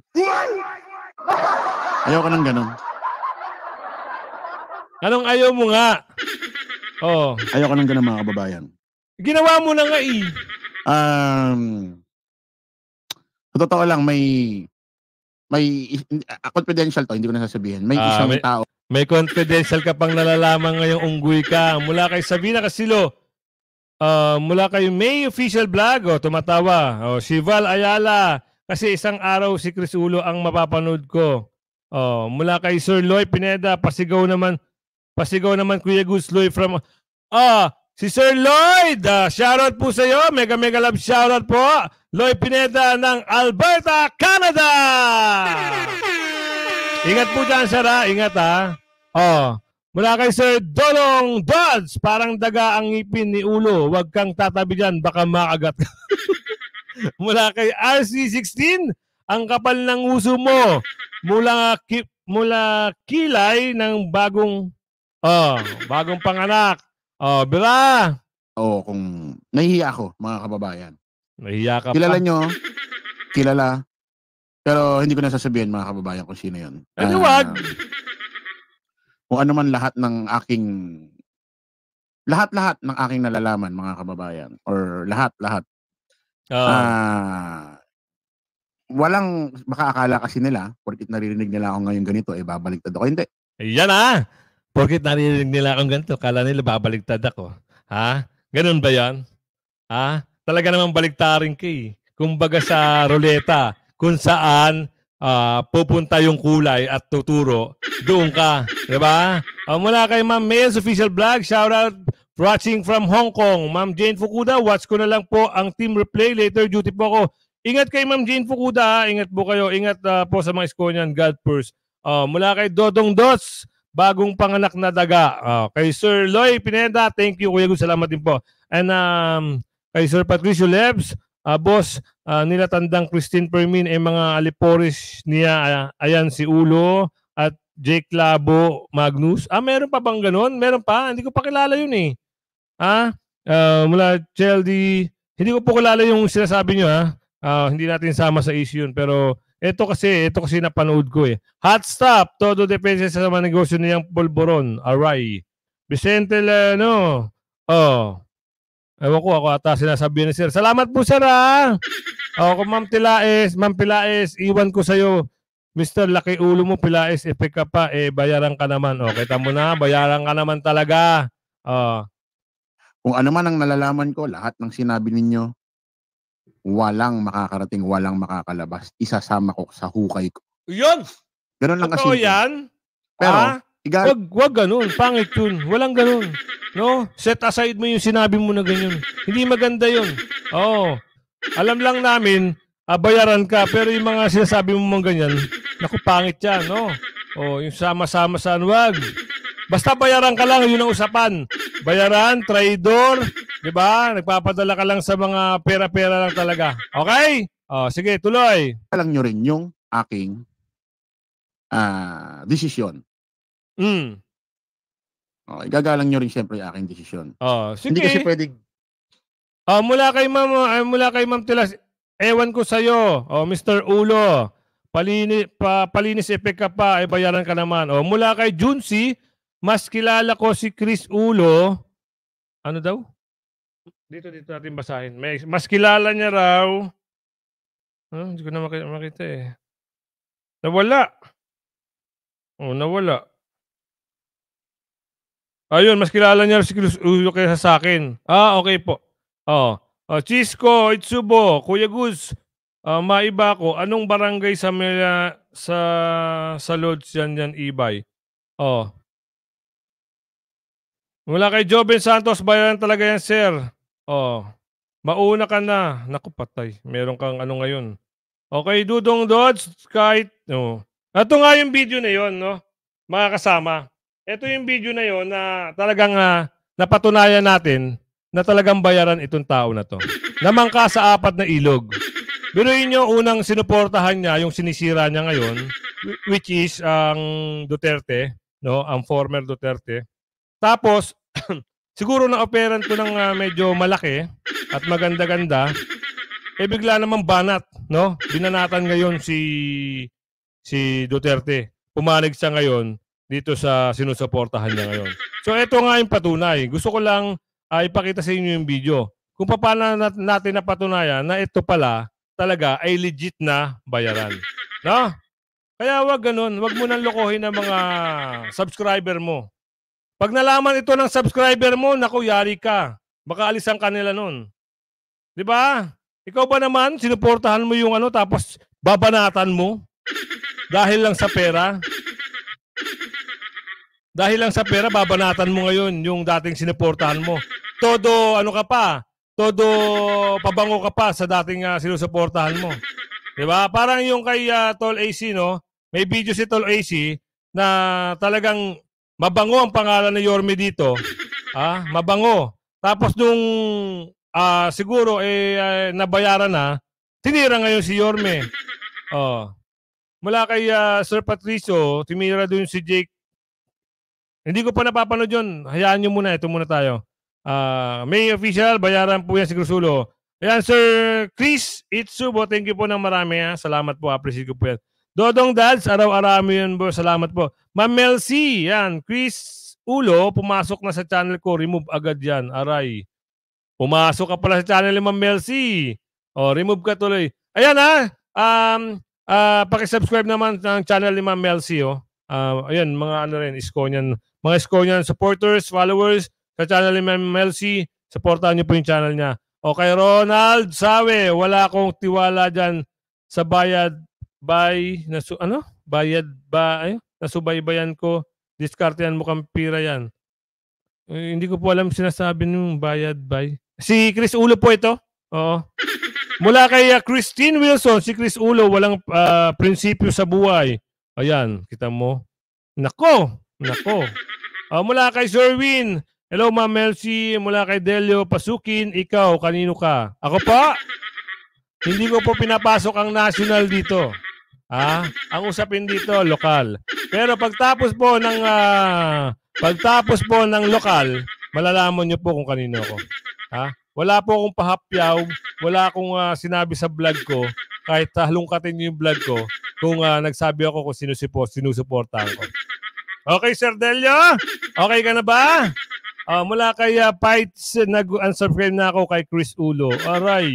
Ayoko nang ganun. Anong ayaw mo nga? Ayoko nang ganun mga kababayan. Ginawa mo na nga eh. Sa totoo lang, may confidential to, hindi ko na sasabihin. May isang tao. May confidential ka pang nalalaman ngayong unggoy ka. Mula kay Sabina Casilo. Mula kay May Official Vlog. Tumatawa. Shival Ayala. Kasi isang araw si Chris Ulo ang mapapanood ko. Oh, mula kay Sir Loy Pineda, pasigaw naman Kuya Goose Loy from si Sir Lloyd, shoutout po sa iyo. Mega love shoutout po. Loy Pineda ng Alberta, Canada. Ingat po dyan, sir, ha? Ingat, ha? Mula kay Sir Dolong Dodds, parang daga ang ngipin ni Ulo. Huwag kang tatabi dyan, baka makagat. Mula kay RC16, ang kapal ng uso mo. Mula kilay ng bagong panganak. Bira. Oo, kung nahihiya ako, mga kababayan. Nahihiya ka Kilala pa. nyo, kilala. Pero hindi ko na sasabihin, mga kababayan, kung sino yun. Ano wag? Kung ano man lahat ng aking nalalaman, mga kababayan, or lahat walang makaakala kasi nila porket naririnig nila ako ngayon ganito babaliktad ako. Hindi. Ayan, porket naririnig nila akong ganito, kala nila babaligtad ako. Ha? Ganun ba yan? Ha? Talaga naman baliktarin ka eh. Kumbaga sa ruleta, kung saan pupunta yung kulay at tuturo, doon ka. Diba? Mula kay Ma'am May's Official Vlog, shoutout watching from Hong Kong. Ma'am Jane Fukuda, watch ko na lang po ang team replay. Later duty po ako. Ingat kay Ma'am Jane Fukuda. Ingat po kayo. Ingat po sa mga Iskonian. God first. Mula kay Dodong Dots, bagong panganak na daga. Kay Sir Loy Pineda, thank you Kuya Gus. Salamat din po. And kay Sir Patricio Lebs, boss, nila tandang Christine Permin, mga alipores niya. Ayan si Ulo at Jake Labo Magnus. Meron pa bang ganun? Meron pa? Hindi ko pa kilala yun eh. Mula Chelsea, hindi ko po kilala yung sinasabi nyo hindi natin sama sa issue yun. Pero ito kasi napanood ko eh. Hot stop, todo depende sa mga negosyo niyang Polboron, Aray. Vicente Lano. Ewan ko, ako ata sinasabi ni sir. Salamat po sir kung Ma'am Pilaes, iwan ko sa'yo. Mr. Laki ulo mo, Pilaes, epek ka pa, bayaran ka naman. Kita mo na, bayaran ka naman talaga. Kung ano man ang nalalaman ko, lahat ng sinabi ninyo, walang makakarating, walang makakalabas. Isasama ko sa hukay ko. Yun! Ganun lang kasi. Totoo yan? Pero, wag ganun. Pangit yun. Walang ganun. No? Set aside mo yung sinabi mo na ganyan. Hindi maganda yun. Alam lang namin, bayaran ka, pero yung mga sinasabi mo mga ganyan, naku, pangit yan, no? Yung sama-sama saan, wag. Basta bayaran ka lang, yun ang usapan. Bayaran, traidor, di ba? Nagpapadala ka lang sa mga pera-pera lang talaga. Okay? Sige, tuloy. Alam nyo rin yung aking desisyon. Igagalang nyo rin siyempre yung aking desisyon. Sige. Hindi kasi pwedeng... mula kay Ma'am Tilas, ewan ko sa'yo, Mr. Ulo, palinis epek ka pa, bayaran ka naman. Mula kay Junsi, mas kilala ko si Chris Ulo. Ano daw? Dito natin basahin. Mas kilala niya raw. Hindi ko na makita eh. Nawala. Nawala. Ayun, mas kilala niya si Chris Ulo kaysa sa akin. Okay po. Chisco, Itsubo, Kuya Gus, maiba ko. Anong barangay sa Lodge yan, Ibay? Mula kay Joven Santos, bayaran talaga yan, sir. Mauna ka na. Naku, patay. Meron kang ano ngayon. Okay, Dudong Dodge, kahit... Ito nga yung video na yon, no? Mga kasama. Ito yung video na yon na talagang napatunayan natin na talagang bayaran itong tao na to. Namangka sa 4 na ilog. Biruin nyo, unang sinuportahan niya, yung sinisira niya ngayon, which is ang Duterte, no? Ang former Duterte. Tapos, siguro na-operan to ng medyo malaki at maganda-ganda, bigla naman banat, no? Binanatan ngayon si Duterte. Pumanig siya ngayon dito sa sinusuportahan niya ngayon. So, ito nga yung patunay. Gusto ko lang ipakita sa inyo yung video. Kung paano natin napatunayan na ito pala talaga ay legit na bayaran. No? Kaya wag ganun. Wag mo nang lokohin ang mga subscriber mo. Pag nalaman ito ng subscriber mo, naku, yari ka. Baka alisan ka nila nun. Di ba? Ikaw ba naman, sinuportahan mo yung ano, tapos babanatan mo? Dahil lang sa pera? Dahil lang sa pera, babanatan mo ngayon yung dating sinuportahan mo. Todo, ano ka pa? Todo pabango ka pa sa dating sinusuportahan mo. Diba? Parang yung kay Tol AC, no? May video si Tol AC na talagang mabango ang pangalan ni Yorme dito. Mabango. Tapos nung siguro nabayaran na, tinira ngayon si Yorme. Mula kay Sir Patricio, timira dun si Jake. Hindi ko pa napapanood yun. Hayaan nyo muna. Ito muna tayo. May official, bayaran po yan si Cruzulo. Ayan, Sir Chris Itsubo, thank you po ng marami. Salamat po, appreciate ko po yan. Dodong Dads, araw-arami yun po. Salamat po. Ma'am Mel C, yan. Chris Ulo, pumasok na sa channel ko. Remove agad yan. Aray. Pumasok ka pala sa channel ni Ma'am Mel C. Remove ka tuloy. Ayan pakisubscribe naman ng channel ni Ma'am Mel C. Ayan, mga ano rin, mga Iskonian supporters, followers sa channel ni Ma'am Mel C. Supportahan niyo po yung channel niya. Okay, Ronald Sawe, wala akong tiwala dyan sa nasubaybayan ko. Diskartehan mo kampira yan. Hindi ko po alam sinasabi nung bayad by. Si Chris Ulo po ito. Oo. Mula kay Christine Wilson, si Chris Ulo, walang prinsipyo sa buhay. Ayan, kita mo. Nako. Mula kay Sir Win, hello Ma'am Melcy. Mula kay Delio Pasukin, ikaw, kanino ka? Ako pa? Hindi ko po pinapasok ang national dito. Ang usapin dito, lokal. Pero pagtapos po ng lokal, malalaman niyo po kung kanino ako. Wala po akong pahapyaw, wala akong sinabi sa vlog ko, kahit halungkatin niyo yung vlog ko, kung nagsabi ako kung sinusuportahan ko. Okay, Sir Delio? Okay ka na ba? Mula kay Pites, nag-unsubscribe na ako kay Chris Ulo. Aray.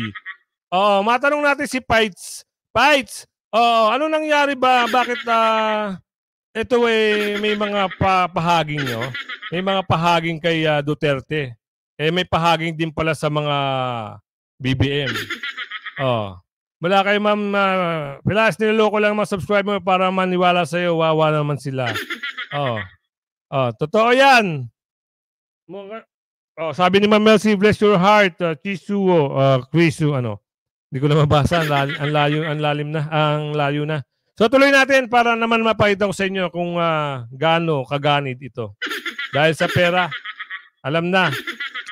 Matanong natin si Pites. Pites, ano nangyari ba? Bakit ito may mga pahaging nyo? May mga pahaging kay Duterte. May pahaging din pala sa mga BBM. Mula kay Ma'am Pilas, niloloko lang mga subscriber para maniwala sa'yo. Wawa naman sila. Totoo yan. Sabi ni Ma'am Melcy, bless your heart. Krisu, Hindi ko na mabasa. Ang layo na. So tuloy natin para naman mapakita ko sa inyo kung gaano kaganid ito. Dahil sa pera, alam na.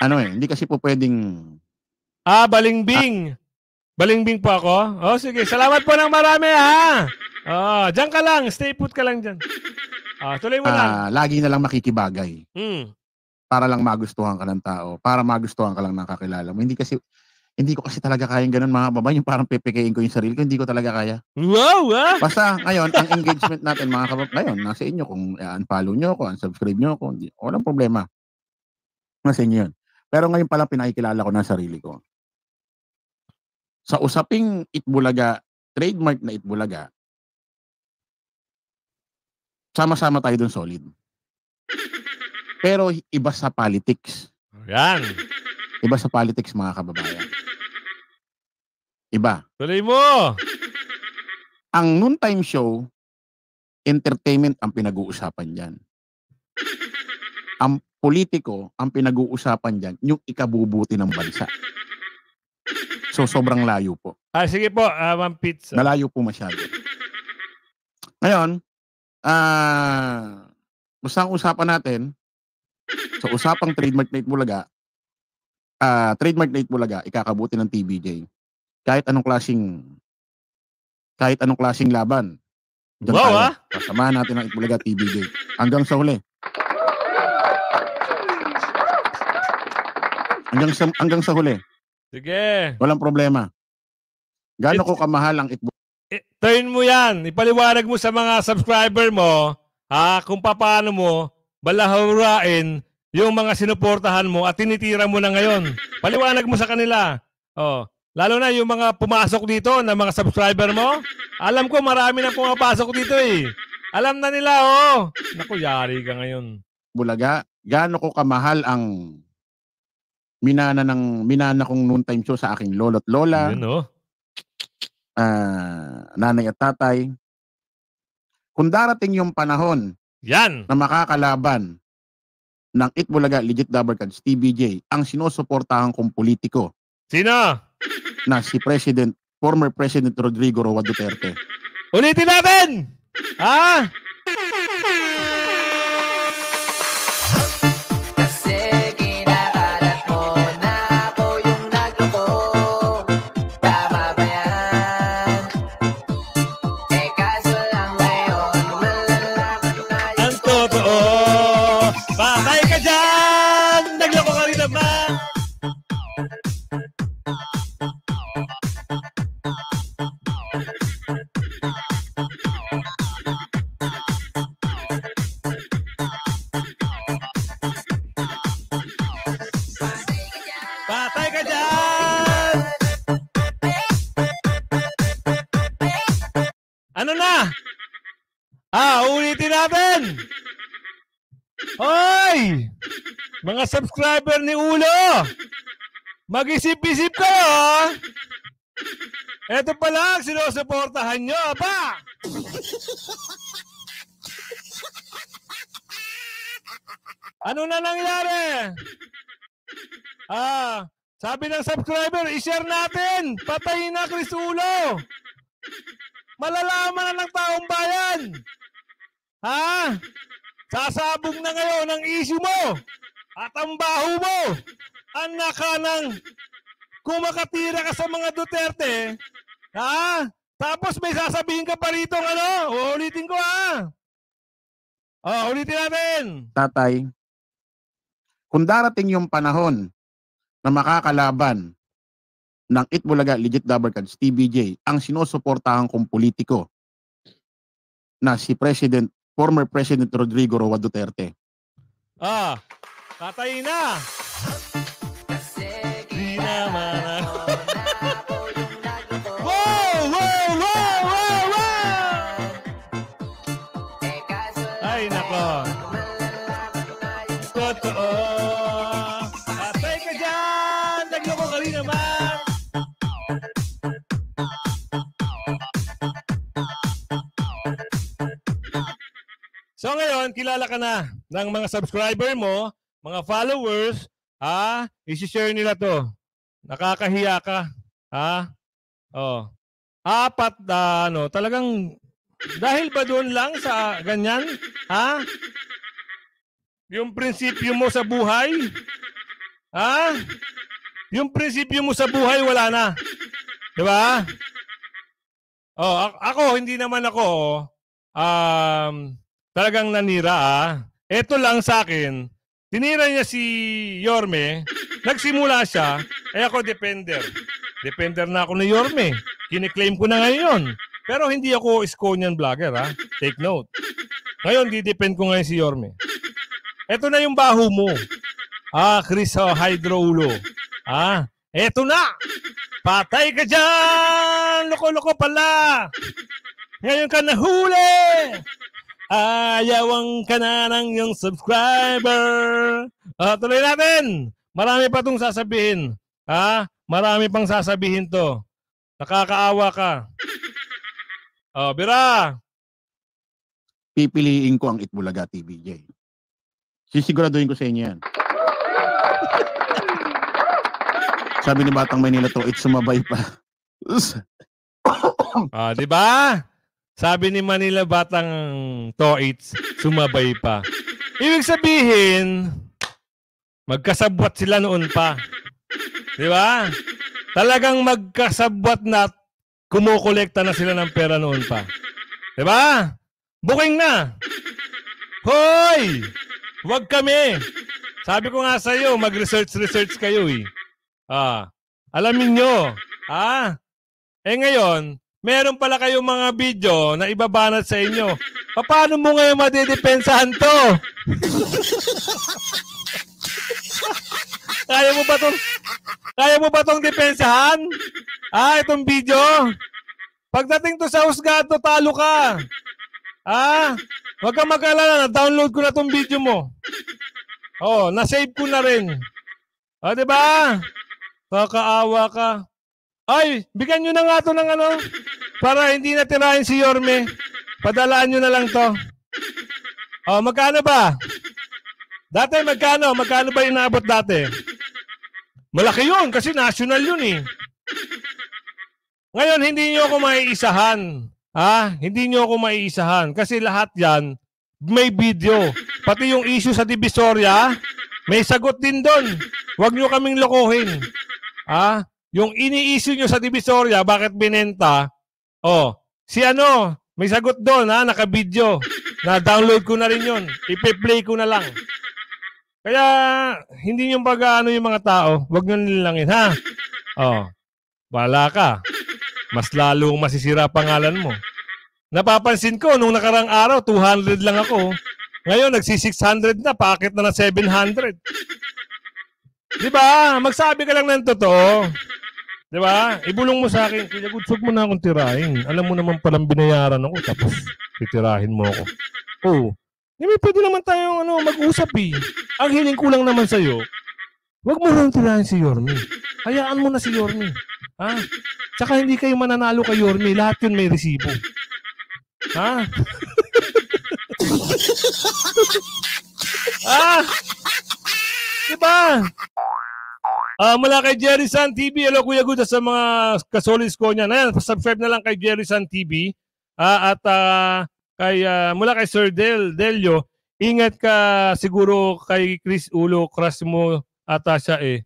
Hindi kasi po pwedeng... Balingbing. Balingbing po ako? Sige. Salamat po ng marami, diyan ka lang. Stay put ka lang dyan. Tuloy mo lang. Lagi na lang makikibagay. Para lang magustuhan ka ng tao. Para magustuhan ka lang ng kakilala mo. Hindi ko kasi talaga kayang ganun mga babae. Yung parang pepekain ko yung sarili ko. Hindi ko talaga kaya. Wow! Basta ngayon, ang engagement natin mga kababayan, ngayon, nasa inyo kung unfollow nyo ako, unsubscribe nyo ako. Walang problema. Nasa inyo yun. Pero ngayon palang pinakikilala ko na sarili ko. Sa usaping Itbulaga, trademark na Itbulaga, sama-sama tayo dun solid. Pero iba sa politics. Yan. Iba sa politics mga kababayan. Iba. Tuloy mo. Ang noontime show, entertainment ang pinag-uusapan dyan. Ang politiko, ang pinag-uusapan dyan, yung ikabubuti ng bansa. So, sobrang layo po. Sige po, Ma'am Pizza. Malayo po masyado. Ngayon, basta ang usapan natin, sa usapang trademark na Itbulaga, ikakabuti ng TVJ. Kahit anong klaseng laban. Diyan tayo. Kasamahan natin ang Itbulaga TVJ. Hanggang sa huli. Hanggang sa huli. Sige. Walang problema. Gaano ko kamahal ang Itbulaga? Turn mo yan. Ipaliwanag mo sa mga subscriber mo kung paano mo balahurain yung mga sinuportahan mo at tinitira mo na ngayon. Paliwanag mo sa kanila. Lalo na yung mga pumasok dito na mga subscriber mo. Alam ko marami na pumapasok dito eh. Alam na nila Naku, yari ka ngayon. Bulaga, gaano ko kamahal ang minana kong noon time show sa aking lolo't lola, Yun, oh. nanay at tatay. Kung darating yung panahon Yan. na makakalaban ng Itbulaga Legit Dabarkads TBJ ang sinusuportahan kong politiko Sino? na si former President Rodrigo Roa Duterte. Ulitin natin! Ha? Kasi kinakalat mo na ako yung nagloko. Tama ba yan? Eh kaso lang ngayon malalaman na Ang totoo. Patay ka dyan! Nagloko ka rin naman! Patay ka dyan! Ano na? Ulitin natin! Hoy! Mga subscriber ni Ulo! Mag-isip-isip kayo! Ito pa lang, sinusuportahan nyo, apa! Ano na nangyari? Sabi ng subscriber, i-share natin! Patayin na, Chris Ulo! Malalaman na ng taong bayan! Ha? Sasabog na ngayon ang issue mo! At ang baho mo! Anak ka ng kumakatira ka sa mga Duterte, ha? Tapos may sasabihin ka pa rito ano? Uulitin ko ha. Ulitin natin. Tatay, kung darating yung panahon na makakalaban ng Itbulaga Legit Dabarkads TBJ ang sinusuportahan kong politiko na si former President Rodrigo Roa Duterte. Tatay na. kasi Di naman kinakalat mo na ako yung nagloko. Wow! Eh kaso lang Ay, nako. malalaman na yung Totoo. Patay ka dyan! Nagloko ka rin naman! So ngayon, kilala ka na ng mga subscriber mo, mga followers, isi-share nila to. Nakakahiya ka. Apat talagang dahil ba doon lang sa ganyan? Yung prinsipyo mo sa buhay? Yung prinsipyo mo sa buhay wala na. 'Di ba? Ako hindi naman ako talagang nanira. Ito lang sa akin. Tinira niya si Yorme, nagsimula siya, ako defender. Defender na ako ni Yorme. Kine-claim ko na ngayon. Pero hindi ako Iskonian vlogger, Take note. Ngayon, di-defend ko ngayon si Yorme. Ito na yung baho mo. Chris Hydro Ulo. Eto na! Patay ka dyan! Loko-loko pala! Ngayon ka nahuli! Ayawang ka na ng iyong subscriber. Tuloy natin. Marami pa itong sasabihin. Marami pang sasabihin to. Nakakaawa ka. Bira. Pipiliin ko ang Itbulaga TBJ. Sisiguraduhin ko sa inyo yan. Sabi ni Batang Maynila to, it's sumabay pa. Di ba? Sabi ni Manila Batang Toits, sumabay pa. Ibig sabihin, magkasabwat sila noon pa. Di ba? Talagang magkasabwat na kumukolekta na sila ng pera noon pa. Di ba? Booking na. Hoy! Huwag kami. Sabi ko nga sa iyo, mag-research kayo eh. Alamin nyo. Ngayon, meron pala kayong mga video na ibabanat sa inyo. Paano mo ngayon madidepensahan to? Kaya mo ba tong depensahan? Itong video? Pagdating to sa husgado, talo ka. Huwag kang mag-alala, na-download ko na tong video mo. Na-save ko na rin. O, di ba? Kakaawa ka. Ay, bigyan nyo na nga to ng ano, para hindi na tirahin si Yorme. Padalaan nyo na lang to. O, magkano ba? Dati magkano? Magkano ba inaabot dati? Malaki yun kasi national yun eh. Ngayon, hindi nyo ako maiisahan. Hindi nyo ako maiisahan. Kasi lahat yan, may video. Pati yung issue sa Divisoria, may sagot din doon. Huwag nyo kaming lokohin. Yung ini-issue nyo sa Divisoria, bakit binenta? Si ano, may sagot doon, naka-video. Na-download ko na rin yun. Ipe-play ko na lang. Kaya, hindi nyo pag-ano yung mga tao, huwag nyo nilangin, ha? Wala ka. Mas lalong masisira pangalan mo. Napapansin ko, nung nakarang araw, 200 lang ako. Ngayon, nagsi-600 na, paakit na ng 700. Di ba? Magsabi ka lang ng totoo. Di ba? Ibulong mo sa akin, Kuya Guds, huwag mo na akong tirahin. Alam mo naman palang binayaran ako, tapos titirahin mo ako. May pwede naman tayong mag-usap eh. Ang hiling ko lang naman sa'yo, huwag mo nang tirahin si Yorme. Hayaan mo na si Yorme. Tsaka hindi kayo mananalo kay Yorme. Lahat yun may resibo. Diba? Mula kay Jerry San TV. Hello Kuya Guda sa mga kasolis ko niyan. Ayan, subscribe na lang kay Jerry San TV. Mula kay Sir Delio. Ingat ka siguro kay Chris Ulo. Crush mo ata siya eh.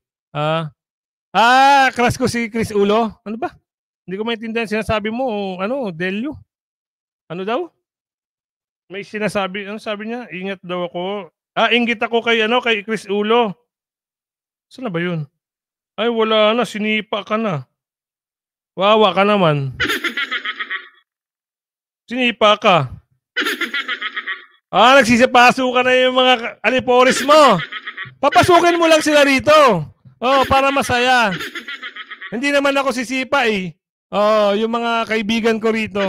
Crush ko si Chris Ulo. Ano ba? Hindi ko maintindihan sinasabi mo. Delio? Ano daw? May sinasabi. Ano sabi niya? Ingat daw ako. Inggit ako kay Chris Ulo. Saan na ba yun? Ay, wala na. Sinipa ka na. Wawa ka naman. Sinipa ka. Nagsisipaso ka na yung mga alipores mo. Papasukin mo lang sila rito. Para masaya. Hindi naman ako sisipa eh. Yung mga kaibigan ko rito.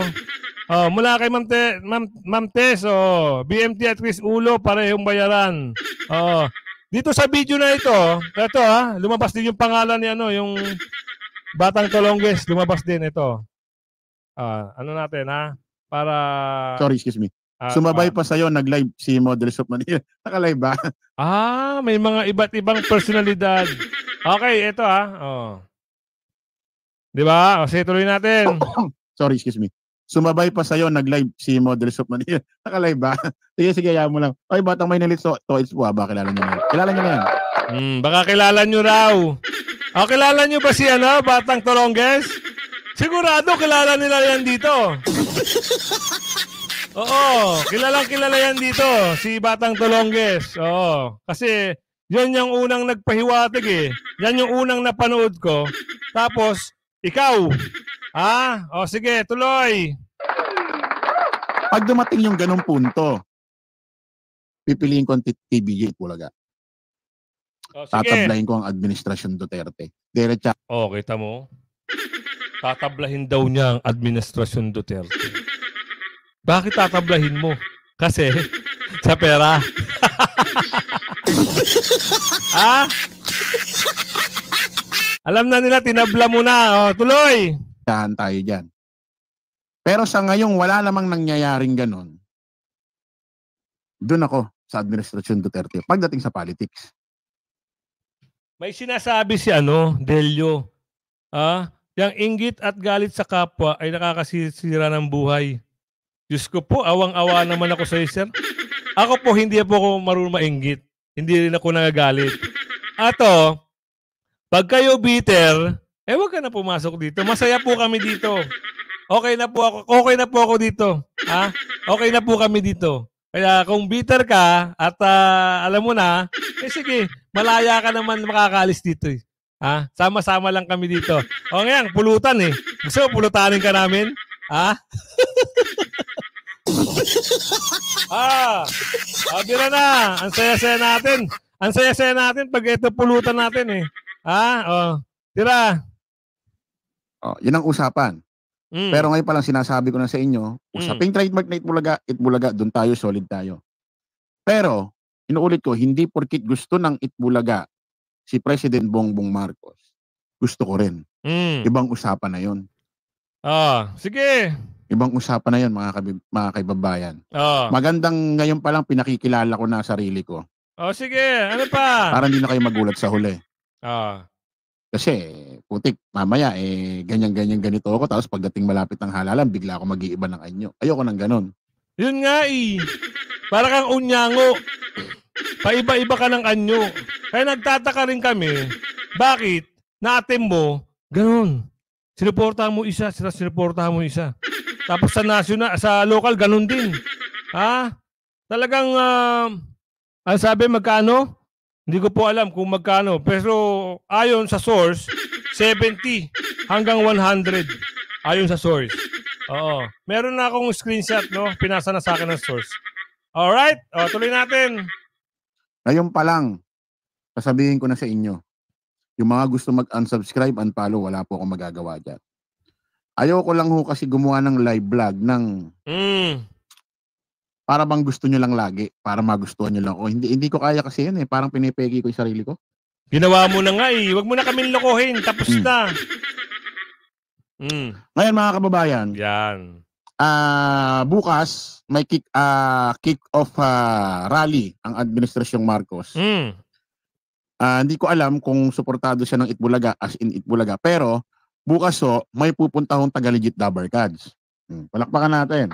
Mula kay Ma'am Tess, BMT at Chris Ulo, parehong bayaran. Dito sa video na ito, lumabas din yung pangalan ni yung Batang Tolonges, lumabas din ito. Ano natin para... Sorry, excuse me. Sumabay pa sa'yo, nag-live si Models of Manila. Naka-live ba? May mga iba't ibang personalidad. Okay, ito Di ba? Sige, tuloy natin. Sorry, excuse me. Sumabay pa sa'yo, nag-live si Models of Manila. Naka-live ba? Sige, ayaw mo lang. Ay, Batang Maynilid, Toits po, ba? Kilala nyo na yan. Kilala nyo na yan. Baka kilala nyo raw. Kilala nyo ba si Batang Tolonges? Sigurado, kilala nila yan dito. Kilala yan dito, si Batang Tolonges. Kasi yun yung unang nagpahiwatig eh. Yan yung unang napanood ko. Tapos, ikaw. Sige, tuloy. Pag dumating yung ganong punto, pipiliin ko ang TBJ Itbulaga. Sige. Tatablahin ko ang Administrasyon Duterte. Diretsa. Kita mo? Tatablahin daw niya ang Administrasyon Duterte. Bakit tatablahin mo? Kasi sa pera. Alam na nila, tinabla mo na. Tuloy. Tahan tayo dyan. Pero sa ngayong wala namang nangyayaring ganon, doon ako sa Administrasyon Duterte pagdating sa politics. May sinasabi si Delio. Yang inggit at galit sa kapwa ay nakakasira ng buhay. Diyos ko po, awang-awa naman ako sa iyo, sir. Ako po, hindi po ako marunong mainggit. Hindi rin ako nagagalit. Pag kayo bitter, huwag ka na pumasok dito. Masaya po kami dito. Okay na po ako dito. Okay na po kami dito. Kaya kung bitter ka at alam mo na, sige, malaya ka naman makakalis dito. Sama-sama lang kami dito. Ngayon, pulutan eh. Gusto mo pulutanin ka namin? Bira na. Ang saya-saya natin. Ang saya-saya natin pag ito pulutan natin eh. Tira. Yun ang usapan. Pero ngayon pa lang sinasabi ko na sa inyo, usaping trademark na Itbulaga, doon tayo, solid tayo. Pero, inuulit ko, hindi porkit gusto ng Itbulaga si President Bongbong Marcos, gusto ko rin. Mm. Ibang usapan na yun. Sige. Ibang usapan na yun, mga kaibabayan. Magandang ngayon pa lang pinakikilala ko na sarili ko. Sige. Ano pa? Para hindi na kayo magulat sa huli. Kasi, putik, mamaya, ganyan-ganyan ganito ako. Tapos pagdating malapit ng halalan, bigla ako mag-iiba ng anyo. Ayoko ng ganun. Yun nga Para kang unyango. Paiba-iba ka ng anyo. Kaya nagtataka rin kami, bakit na-attempt mo, ganun. Sinuportahan mo isa, sinuportahan mo isa. Tapos sa national, sa local, ganun din. Talagang, ang sabi, magkano? Hindi ko po alam kung magkano. Pero ayon sa source, 70 hanggang 100. Ayon sa source. Oo. Meron na akong screenshot, no? Pinasa na sa akin ng source. Alright? Tuloy natin. Ngayon pa lang, sasabihin ko na sa inyo, yung mga gusto mag-unsubscribe, unfollow, wala po akong magagawa dyan. Ayoko lang ho kasi gumawa ng live vlog ng para bang gusto nyo lang lagi, para magustuhan nyo lang. Hindi ko kaya kasi yun parang pinipegi ko yung sarili ko. Ginawa mo na nga Huwag mo na kami lokohin. Tapos na. Ngayon mga kababayan. Yan. Bukas may kick-off rally ang Administrasyong Marcos. Hindi ko alam kung suportado siya ng Itbulaga, as in Itbulaga. Pero bukas may pupunta hong taga-legit Dabarkads. Palakpakan natin.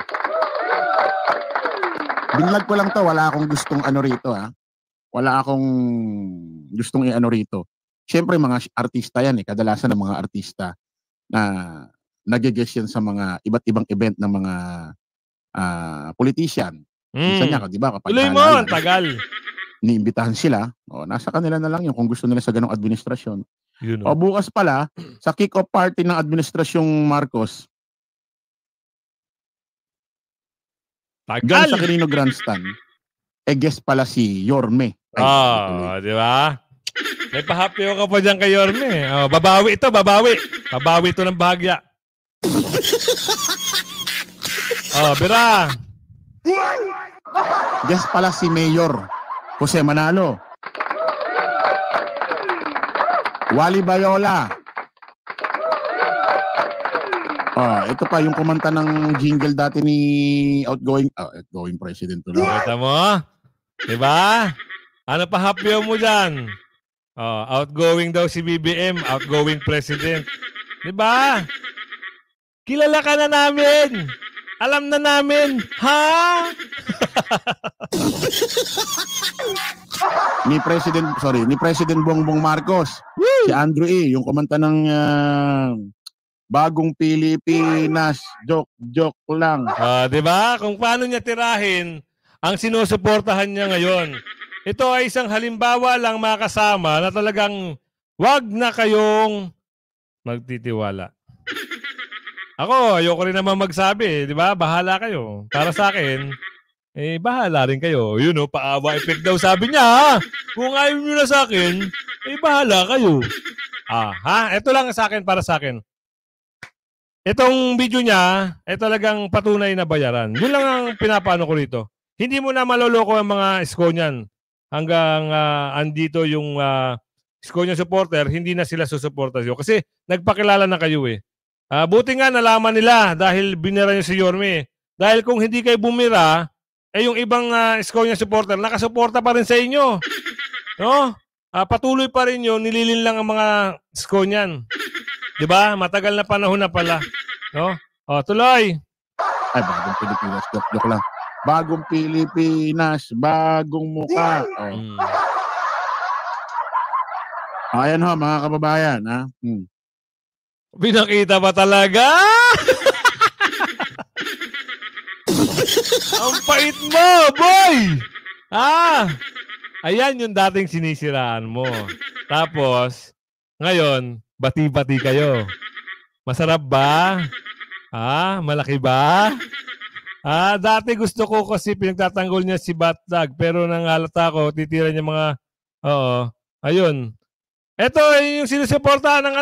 Binlag ko lang to, wala akong gustong rito Wala akong gustong i-ano rito. Siyempre mga artista yan kadalasan ng mga artista na nag-guest yan sa mga iba't ibang event ng mga politician. Minsan niya, di ba? Tuloy mo, tagal. Niimbitahan sila. Nasa kanila na lang yun kung gusto nila sa ganong administrasyon. Bukas pala, sa kick-off party ng Administrasyong Marcos, diyan sa Quirino Grandstand, guest pala si Yorme. Di ba? May pahapyo ka pa dyan kay Yorme. Babawi ito, babawi. Babawi ito ng bahagya. Bira. Guest pala si Mayor Jose Manalo. Wally Bayola. Ito pa yung kumanta ng jingle dati ni outgoing president. Kita mo? Diba? Ano pa hapyo mo dyan? Outgoing daw si BBM, outgoing president. Diba? Kilala ka na namin. Alam na namin. Ha? ni President Bongbong Marcos. Si Andrew E. Yung kumanta ng Bagong Pilipinas, joke lang. Diba? Kung paano niya tirahin ang sinusuportahan niya ngayon. Ito ay isang halimbawa lang mga kasama na talagang wag na kayong magtitiwala. Ako, ayoko rin naman magsabi, di ba? Bahala kayo. Para sa akin, bahala rin kayo. Paawa effect daw sabi niya. Kung ayaw nyo na sa akin, bahala kayo. Ito lang sa akin, para sa akin. Itong video niya, ay talagang patunay na bayaran. Yun lang ang pinapano ko rito. Hindi mo na maloloko ang mga Skonian. Hanggang andito yung Skonian supporter, hindi na sila susuporta sa'yo. Kasi nagpakilala na kayo buti nga nalaman nila dahil binira niyo si Yorme. Dahil kung hindi kayo bumira, yung ibang Skonian supporter, nakasuporta pa rin sa inyo. No? Patuloy pa rin yun, nililin lang ang mga Skonian. Diba? Matagal na panahon na pala. No? Tuloy. Ay, Bagong Pilipinas. Joke lang. Bagong Pilipinas, bagong mukha. Ayan mga kababayan. Pinakita pa talaga? Ang pait mo, boy! Ayan yung dating sinisiraan mo. Tapos, ngayon, bati-bati kayo. Masarap ba? Malaki ba? Dati gusto ko kasi pinagtatanggol niya si Batdag, pero nang halata ko, titira niya mga, ayun. Ito yung sinusuportahan ng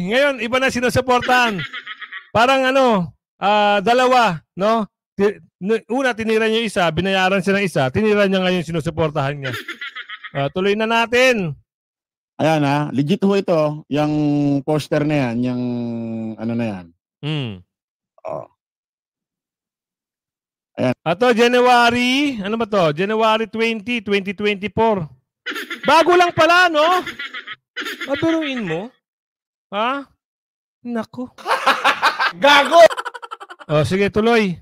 Ngayon, iba na sinusuportahan. Parang dalawa, no? Una, tinira niya isa, binayaran siya ng isa, tinira niya ngayon sinusuportahan niya. Tuloy na natin. Ayan ha, legit ho ito, yung poster na yan, yung ano na yan. Oh. Ato, January, ano ba to? January 20, 2024. Bago lang pala, no? Mabiruin mo? Ha? Nako. Gago! O, sige, tuloy.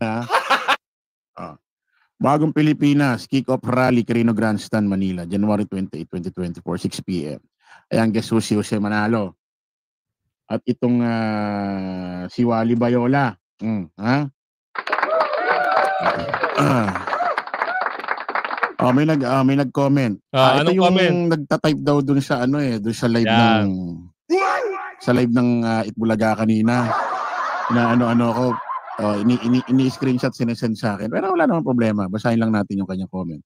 Bagong Pilipinas, kick-off rally, Quirino Grandstand, Manila, January 28, 2024, 6 p.m. Ayan, guess who? Si Jose Manalo. At itong si Wally Bayola. Ha? May nag-comment. Ito Anong yung comment? nagta-type daw dun sa dun sa live Yan. ng Itbulaga kanina. Na ano ko, ini-screenshot sinesend sa akin. Pero wala namang problema. Basahin lang natin yung kanyang comment.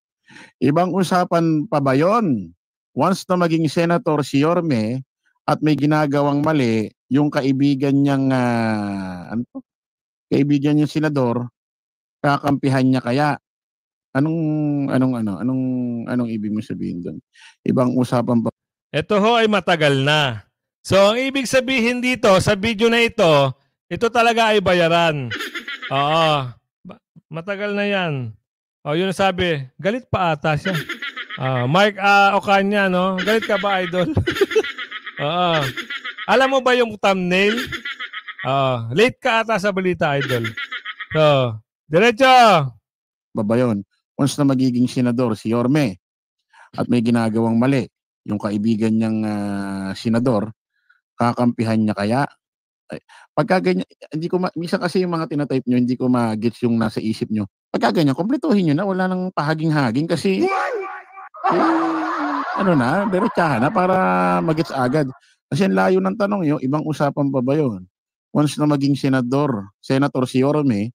Ibang usapan pa ba yun? Once na maging senator si Yorme at may ginagawang mali, yung kaibigan niyang kaibigan niyang senador, kakampihan niya kaya? Anong ibig mo sabihin doon? Ibang usapan pa. Ito ho ay matagal na. So, ang ibig sabihin dito, sa video na ito talaga ay bayaran. Oo. Matagal na yan. O, yun ang sabi. Galit pa ata siya. Mark Ocanya, no? Galit ka ba, idol? Oo. Alam mo ba yung thumbnail? Late ka ata sa balita, idol. So, diretso! Ba yun? Once na magiging senador si Yorme at may ginagawang mali, yung kaibigan niyang senador, kakampihan niya kaya? Pagka ganyan, minsan kasi yung mga tinatype nyo, hindi ko ma-gets yung nasa isip nyo. Pagka ganyan, kompletuhin nyo na, wala nang pahaging-haging kasi diretsahan na para magets agad. Kasi ang layo ng tanong yung ibang usapan pa ba yun? Once na maging senator si Yorme,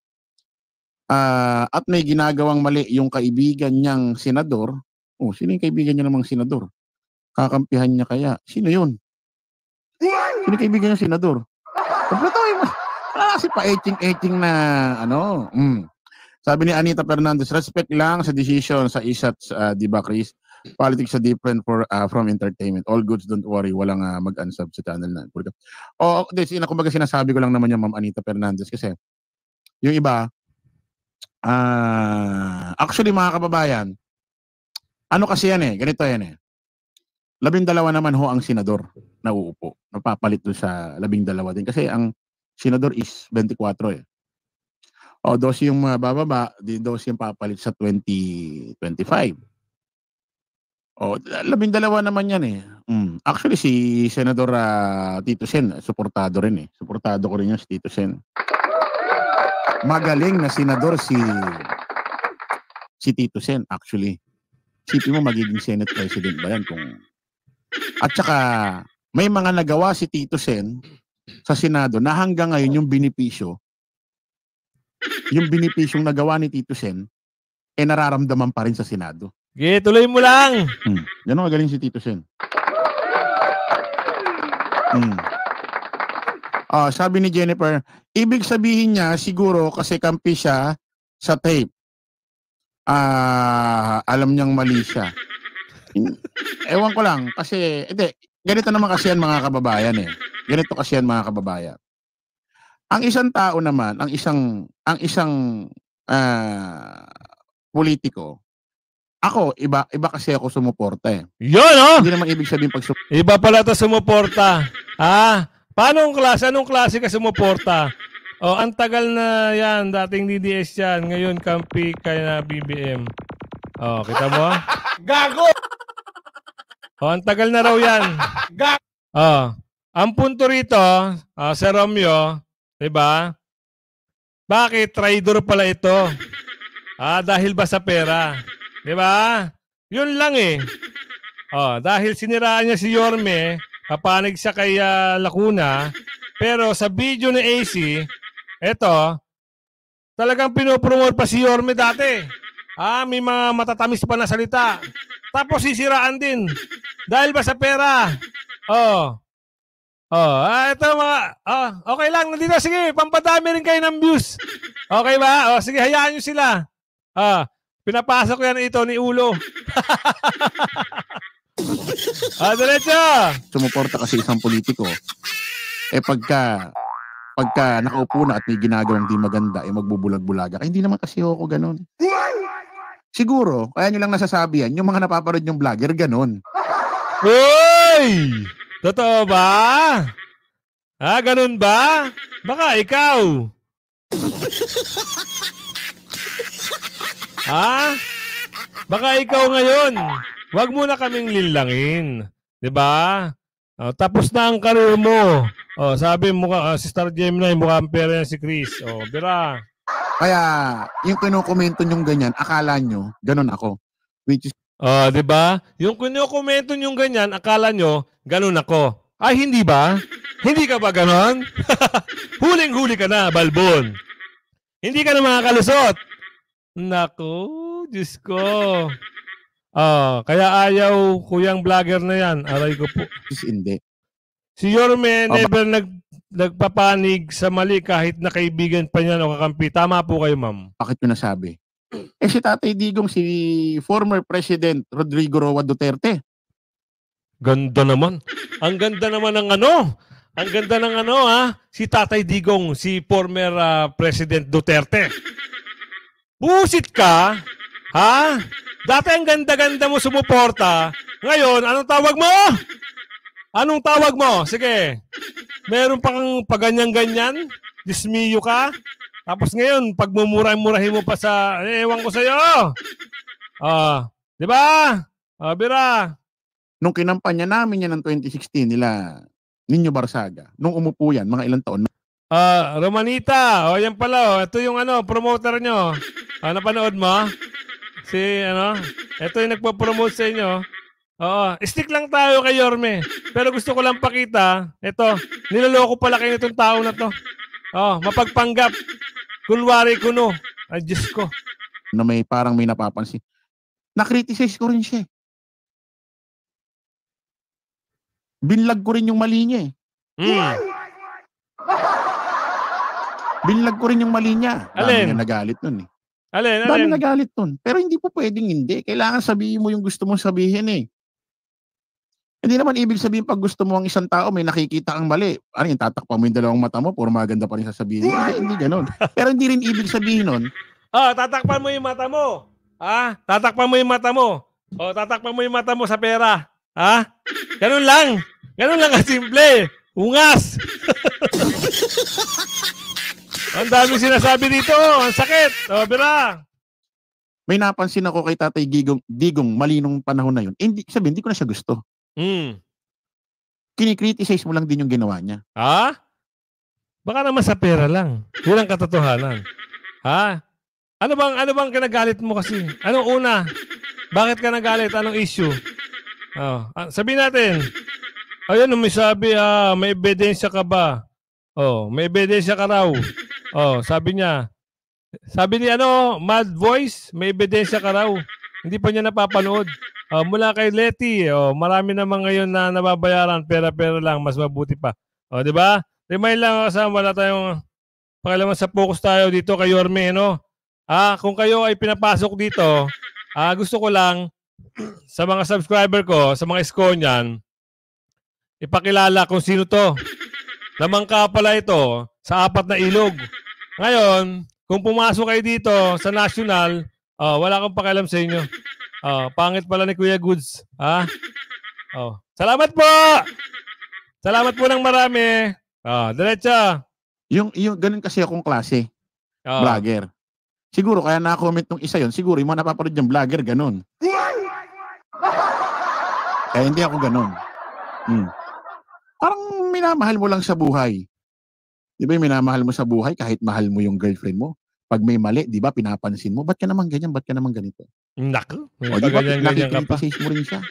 at may ginagawang mali yung kaibigan niyang senador, sino yung kaibigan niya namang senador? Kakampihan niya kaya? Sino yun? Sino yung kaibigan niyang senador? Kompletuhin mo. Kasi pa-etching na Sabi ni Anita Fernandez, respect lang sa decision sa ISAT, di ba Chris? Politics are different from entertainment. All goods, don't worry. Walang mag-unsub sa channel na. Kumbaga sinasabi ko lang naman yung Ma'am Anita Fernandez kasi yung iba, actually mga kababayan, kasi yan ganito yan 12 naman ho ang senador na uupo. Napapalit doon sa 12 din. Kasi ang senador is 24 12 yung bababa, 12 yung papalit sa 2025. 12 naman yan Actually, si Senador Tito Sen, suportado rin Suportado ko rin yung si Tito Sen. Magaling na senador si Tito Sen, actually. Sipin mo magiging Senate President ba yan kung... At saka, may mga nagawa si Tito Sen sa Senado na hanggang ngayon yung binipisyong nagawa ni Tito Sen, nararamdaman pa rin sa Senado. Okay, tuloy mo lang. Yan ang magaling si Tito Sen. Sabi ni Jennifer, ibig sabihin niya siguro kasi kampi siya sa tape. Alam niyang mali siya. Ewan ko lang kasi ganito naman kasi yan mga kababayan Ganito kasi yan mga kababayan. Ang isang tao naman, ang isang politiko, ako iba kasi ako sumuporta Yun, Hindi naman ibig sabihin iba pala ito sumuporta. Paano anong klase ka sumuporta? Ang tagal na yan, dating DDS yan, ngayon kampi kay na BBM. Kita mo? Gago! Ang tagal na raw yan. Ang punto rito, Sir Romeo, diba? Bakit? Traidor pala ito. Dahil ba sa pera? Diba? Yun lang dahil siniraan niya si Yorme, kapanig siya kay Lacuna, pero sa video ni AC, talagang pinopromote pa si Yorme dati. May mga matatamis pa na salita. Tapos sisiraan din. Dahil ba sa pera? Ito mga, okay lang. Nandito, sige, pampadami rin kayo ng views. Okay ba? Sige, hayaan nyo sila. Pinapasok yan ito ni Ulo. Diretso! Sumuporta kasi isang politiko. Pagka nakaupo na at may ginagawang di maganda, magbubulag-bulaga. Hindi naman kasi ako ganun. Siguro, kaya nyo lang nasasabi yan, yung mga napapanood yung vlogger, ganun. Uy! Totoo ba? Ganun ba? Baka ikaw. Baka ikaw ngayon. Huwag mo na kaming linlangin. 'Di ba? Tapos na ang career mo. Sabi mo si Star Gemini, mukhang pera yan si Chris. Bira. Kaya, yung kinukomento nyong ganyan, akala nyo, ganun ako. Which is, 'di ba? Yung kinukomento yung ganyan, akala nyo, ganun ako. Ay, hindi ba? Hindi ka ba ganon? Huling-huli ka na, balbon. Hindi ka na makakalusot. Naku, Diyos ko. Kaya ayaw kuyang vlogger na yan. Aray ko po. hindi. Si Yorme never nagpapanig sa mali kahit na kaibigan pa niya o kakampi. Tama po kayo, ma'am. Bakit yun nasabi? Si Tatay Digong, si former President Rodrigo Roa Duterte. Ganda naman. Ang ganda naman ng Ang ganda ng si Tatay Digong, si former President Duterte. Busit ka? Ha? Dati ang ganda-ganda mo sumuporta. Ngayon, anong tawag mo? Anong tawag mo? Sige. Meron pa kang paganyan-ganyan? Dismiyo ka? Tapos ngayon, pagmumurahin mo pa sa, ewan ko sa'yo. Di ba? Bira. Nung kinampanya namin yan ng 2016 nila, Nino Barsaga, nung umupo yan, mga ilang taon. Romanita. Yan pala. Ito yung promoter nyo. Napanood mo? Ito yung nagpo-promote sa inyo. Stick lang tayo kay Yorme. Pero gusto ko lang pakita, ito, niloloko pala kayo nitong tao na to. Mapagpanggap. Kunwari kuno. Ay, Diyos ko. Na parang may napapansin. Na-criticize ko rin siya. Binlag ko rin yung mali niya . Binlag ko rin yung mali niya. Dami na nagalit nun . Dami nagalit nun. Pero hindi po pwedeng hindi. Kailangan sabihin mo yung gusto mong sabihin . Hindi naman ibig sabihin pag gusto mo ang isang tao may nakikita kang mali. Tatakpan mo yung dalawang mata mo puro maganda pa rin sasabihin. Hindi ganun. Pero hindi rin ibig sabihin nun. Tatakpan mo yung mata mo. Tatakpan mo yung mata mo. Tatakpan mo yung mata mo sa pera. Ganun lang. Ganun lang kasimple. Ungas. Ang dami sinasabi dito. Ang sakit. Bira. May napansin ako kay Tatay Digong mali nung panahon na yun. Hindi ko na siya gusto. Kinikriticize mo lang din yung ginawa niya. Baka naman sa pera lang. Walang katotohanan. Ano bang kinagalit mo kasi? Anong una? Bakit ka nagalit? Anong issue? Sabihin natin. Ayun, may sabi, may ebidensya ka ba? May ebidensya ka raw. Sabi niya. Sabi ni Mad Voice, may ebidensya ka raw. Hindi pa niya napapanood. Mula kay Letty, marami naman ngayon na nababayaran, pera-pera lang, mas mabuti pa. Di ba? Remind lang kasama, wala tayong pakialaman sa focus tayo dito kay Yorme, kung kayo ay pinapasok dito, gusto ko lang sa mga subscriber ko, sa mga Iskonian, ipakilala kung sino to. Namangka pala ito sa 4 na ilog. Ngayon, kung pumasok kayo dito sa national, wala akong pakialam sa inyo. Pangit pala ni Kuya Goods. Salamat po! Salamat po ng marami. Diretsa. Yung ganun kasi akong klase. Vlogger. Siguro kaya na-comment nung isa yon. Siguro yung mga napapanood yung vlogger, ganun. Kaya hindi ako ganun. Parang minamahal mo lang sa buhay. Di ba minamahal mo sa buhay kahit mahal mo yung girlfriend mo? Pag may mali, di ba pinapansin mo? Ba't ka naman ganyan? Ba't ka naman ganito? Naku. Di ba nakikriticize mo rin siya?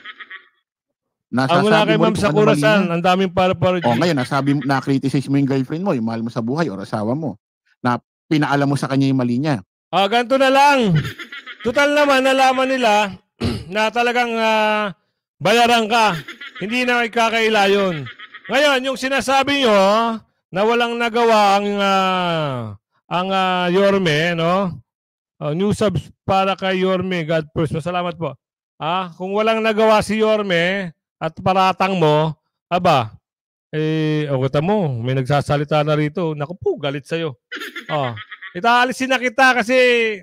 Mula kay Ma'am Sakura-san, ang daming para-para. Ngayon, na-criticize mo yung girlfriend mo, yung mahal mo sa buhay o asawa mo, na pinaalam mo sa kanya yung mali niya. Ganito na lang. Total naman, nalaman nila na talagang bayaran ka. Hindi na ikakaila yun. Ngayon, yung sinasabi nyo na walang nagawa ang Yorme, New subs para kay Yorme. God first. Salamat po. Kung walang nagawa si Yorme at paratang mo, aba, o kita mo, may nagsasalita na rito. Naku po, galit sa'yo. Itaalisin na kita kasi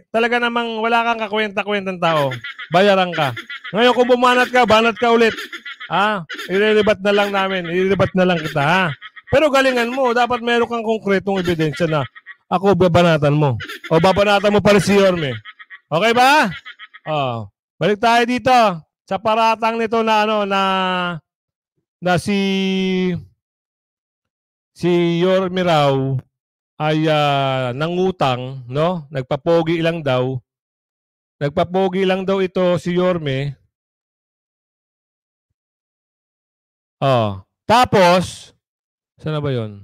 talaga namang wala kang kakwenta-kwentang tao. Bayaran ka. Ngayon kung bumanat ka ulit. Irelibat na lang namin. Irelibat na lang kita, ha? Pero galingan mo, dapat meron kang konkretong ebidensya na ako babanatan mo. O babanatan mo pa rin si Yorme. Okay ba? Balik tayo dito sa paratang nito na na si Yorme raw ay nangutang, no? Nagpapogi lang daw. Nagpapogi lang daw ito si Yorme. Tapos, saan na ba yun?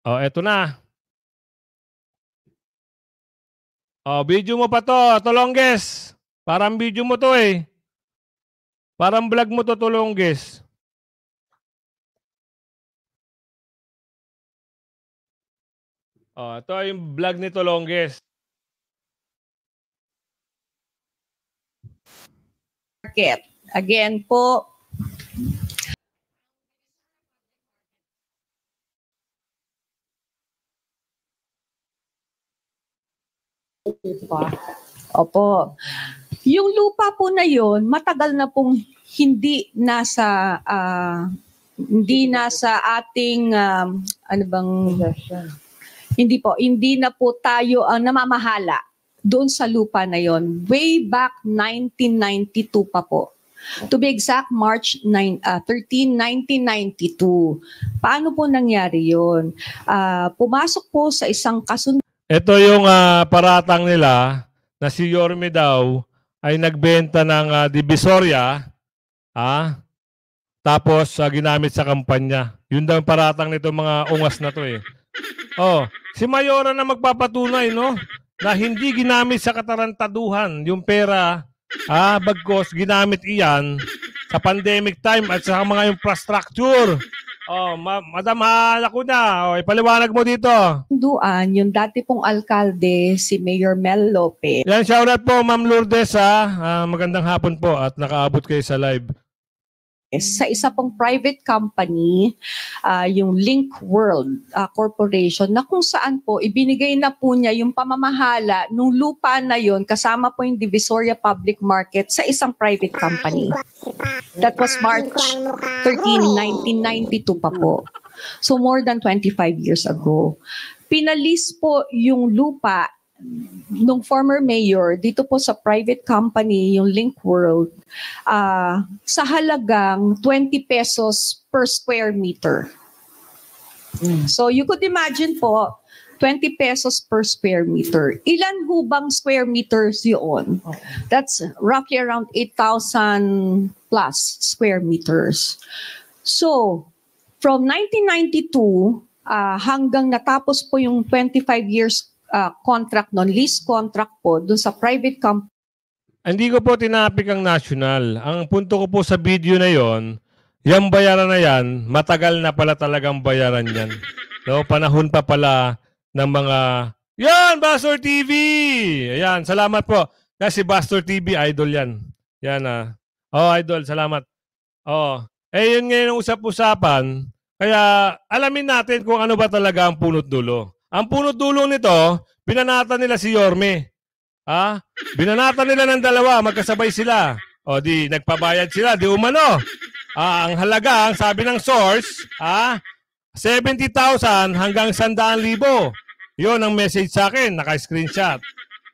Eto na. Video mo pa to, Tolongges. Parang video mo to eh. Parang vlog mo to, Tolongges. Ito yung vlog ni Tolongges. Market. Again po, opo. Yung lupa po na yon, matagal na pong hindi nasa ating hindi na po tayo ang namamahala doon sa lupa na yon. Way back 1992 pa po. To be exact, March 13, 1992. Paano po nangyari yon? Pumasok po sa isang kasunduan. Ito yung paratang nila na si Yorme daw ay nagbenta ng Divisoria, tapos ginamit sa kampanya. Yun daw yung paratang nito mga ungas na to eh. Si Mayora na magpapatunay, no? Na hindi ginamit sa katarantaduhan yung pera, bagkos ginamit iyan sa pandemic time at sa mga infrastructure. Madam, ako na. Ipaliwanag mo dito. Yung dati pong alkalde, si Mayor Mel Lopez. Yan, shoutout po, Ma'am Lourdes. Magandang hapon po at nakaabot kayo sa live. Sa isa pong private company, yung Link World Corporation, na kung saan po ibinigay na po niya yung pamamahala nung lupa na yon kasama po yung Divisoria Public Market sa isang private company. That was March 13, 1992 pa po. So more than 25 years ago. Pinalis po yung lupa nung former mayor dito po sa private company, yung Link World, sa halagang 20 pesos per square meter. So you could imagine po, 20 pesos per square meter. Ilan hubang square meters yun? That's roughly around 8,000 plus square meters. So, from 1992 hanggang natapos po yung 25 years contract non lease contract po dun sa private company. Hindi ko po tinapik ang national. Ang punto ko po sa video na yon, yung bayaran na yan, matagal na pala talagang bayaran yan. No, panahon pa pala ng mga, yan, Bastor TV! Ayan, salamat po. Kasi Bastor TV, idol yan. Yan idol, salamat. Yun ngayon ang usap-usapan. Kaya alamin natin kung ano ba talaga ang punot dulo. Ang punot dulo nito, binanatan nila si Yorme. Binanatan nila ng dalawa, magkasabay sila. Di nagpabayad sila, di umano. Ang halaga, ang sabi ng source, 70,000 hanggang 100,000. Yun ang message sa akin, naka-screenshot.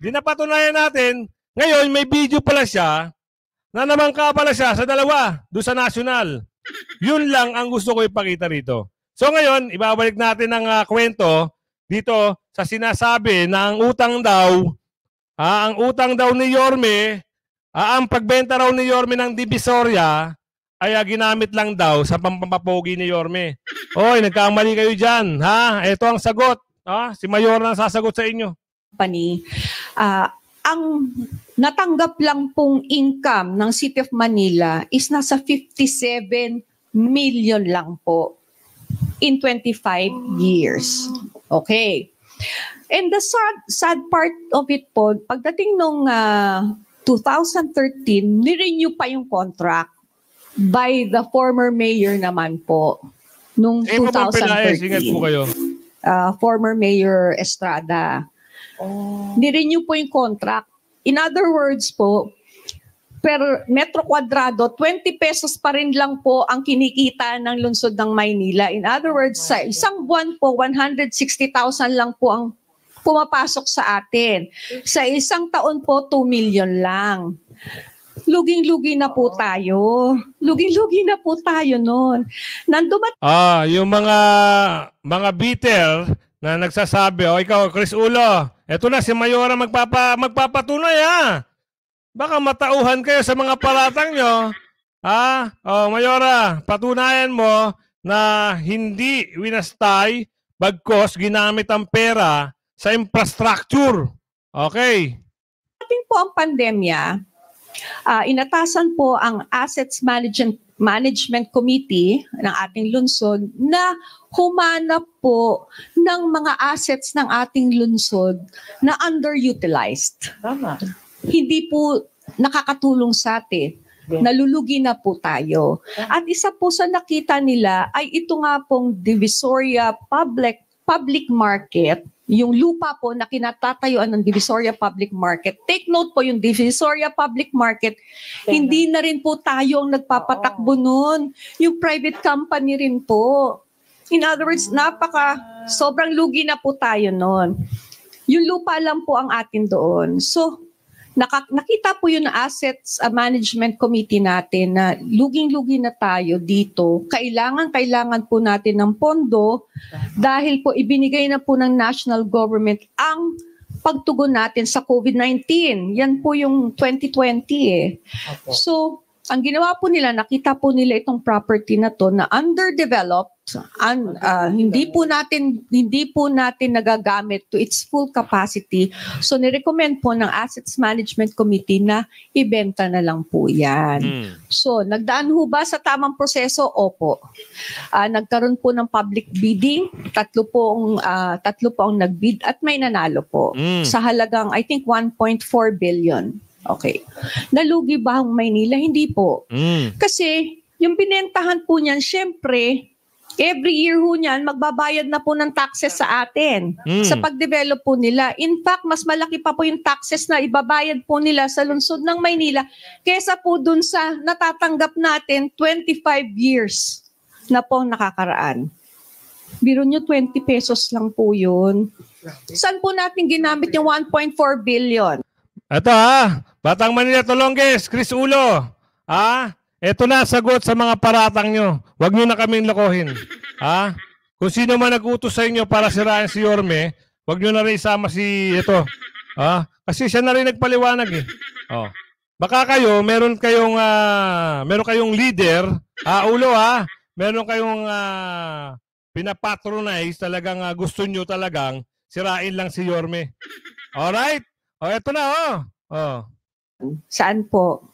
Di napatunayan natin, ngayon may video pala siya, na namangka pala siya sa dalawa, doon sa national. Yun lang ang gusto ko ipakita rito. So ngayon, ibabalik natin ang kwento dito sa sinasabi na ang utang daw ni Yorme, ang pagbenta raw ni Yorme ng Divisoria ay ginamit lang daw sa pampapogi ni Yorme. Nagkamali kayo dyan. Ito ang sagot. Si Mayor na sasagot sa inyo. Ang natanggap lang pong income ng City of Manila is nasa 57 million lang po in 25 years. Okay. And the sad part of it po, pagdating nung 2013, nirenew pa yung contract by the former mayor naman po nung Eh, mo bang pinayos? Ingat po 2013. kayo. Former Mayor Estrada. Nirenew po yung contract. In other words po, per metro kwadrado, 20 pesos pa rin lang po ang kinikita ng lungsod ng Maynila. In other words, sa isang buwan po, 160,000 lang po ang pumapasok sa atin. Sa isang taon po, 2 million lang. Luging-lugi na po tayo. Luging-lugi na po tayo noon. Yung mga bitter na nagsasabi, ikaw, Chris Ulo, eto na si Mayora magpapatunay ha. Baka matauhan kayo sa mga paratang nyo. Mayora, patunayan mo na hindi winastay bagkos ginamit ang pera sa infrastructure. Okay. Ating po ang pandemya, inatasan po ang Assets Management Committee ng ating lungsod na humanap po ng mga assets ng ating lungsod na underutilized. Tama. Hindi po nakakatulong sa atin. Nalulugi na po tayo. At isa po sa nakita nila ay ito nga pong Divisoria Public Market, yung lupa po na kinatatayuan ng Divisoria Public Market. Take note po, yung Divisoria Public Market, hindi na rin po tayo ang nagpapatakbo nun. Yung private company rin po. In other words, sobrang lugi na po tayo nun. Yung lupa lang po ang atin doon. So, nakita po yun na Assets Management Committee natin na luging-lugi na tayo dito. Kailangan po natin ng pondo dahil po ibinigay na po ng national government ang pagtugon natin sa COVID-19. Yan po yung 2020 So, ang ginawa po nila, nakita po nila itong property na to na underdeveloped, hindi po natin nagagamit to its full capacity. So nirecommend po ng Assets Management Committee na ibenta na lang po yan. So nagdaan ho ba sa tamang proseso? Opo. Nagkaroon po ng public bidding, tatlo po ang nagbid at may nanalo po sa halagang I think 1.4 billion. Okay. Nalugi ba ang Maynila? Hindi po. Kasi yung binentahan po niyan, syempre, every year ho niyan, magbabayad na po ng taxes sa atin sa pag-develop po nila. In fact, mas malaki pa po yung taxes na ibabayad po nila sa lungsod ng Maynila kesa po dun sa natatanggap natin 25 years na po nakakaraan. Biro nyo, 20 pesos lang po yun. Saan po natin ginamit yung 1.4 billion? Ito Batang Manila Tolonges, Chris Ulo. Ito na sagot sa mga paratang nyo. Huwag nyo na kaming lokohin. Kung sino man nag-utos sa inyo para sirain si Yorme, huwag nyo na rin isama si ito. Kasi siya na rin nagpaliwanag eh. Baka kayo, meron kayong leader, Ulo meron kayong pinapatronize, talagang gusto nyo talagang sirain lang si Yorme. Alright? Ito na Saan po?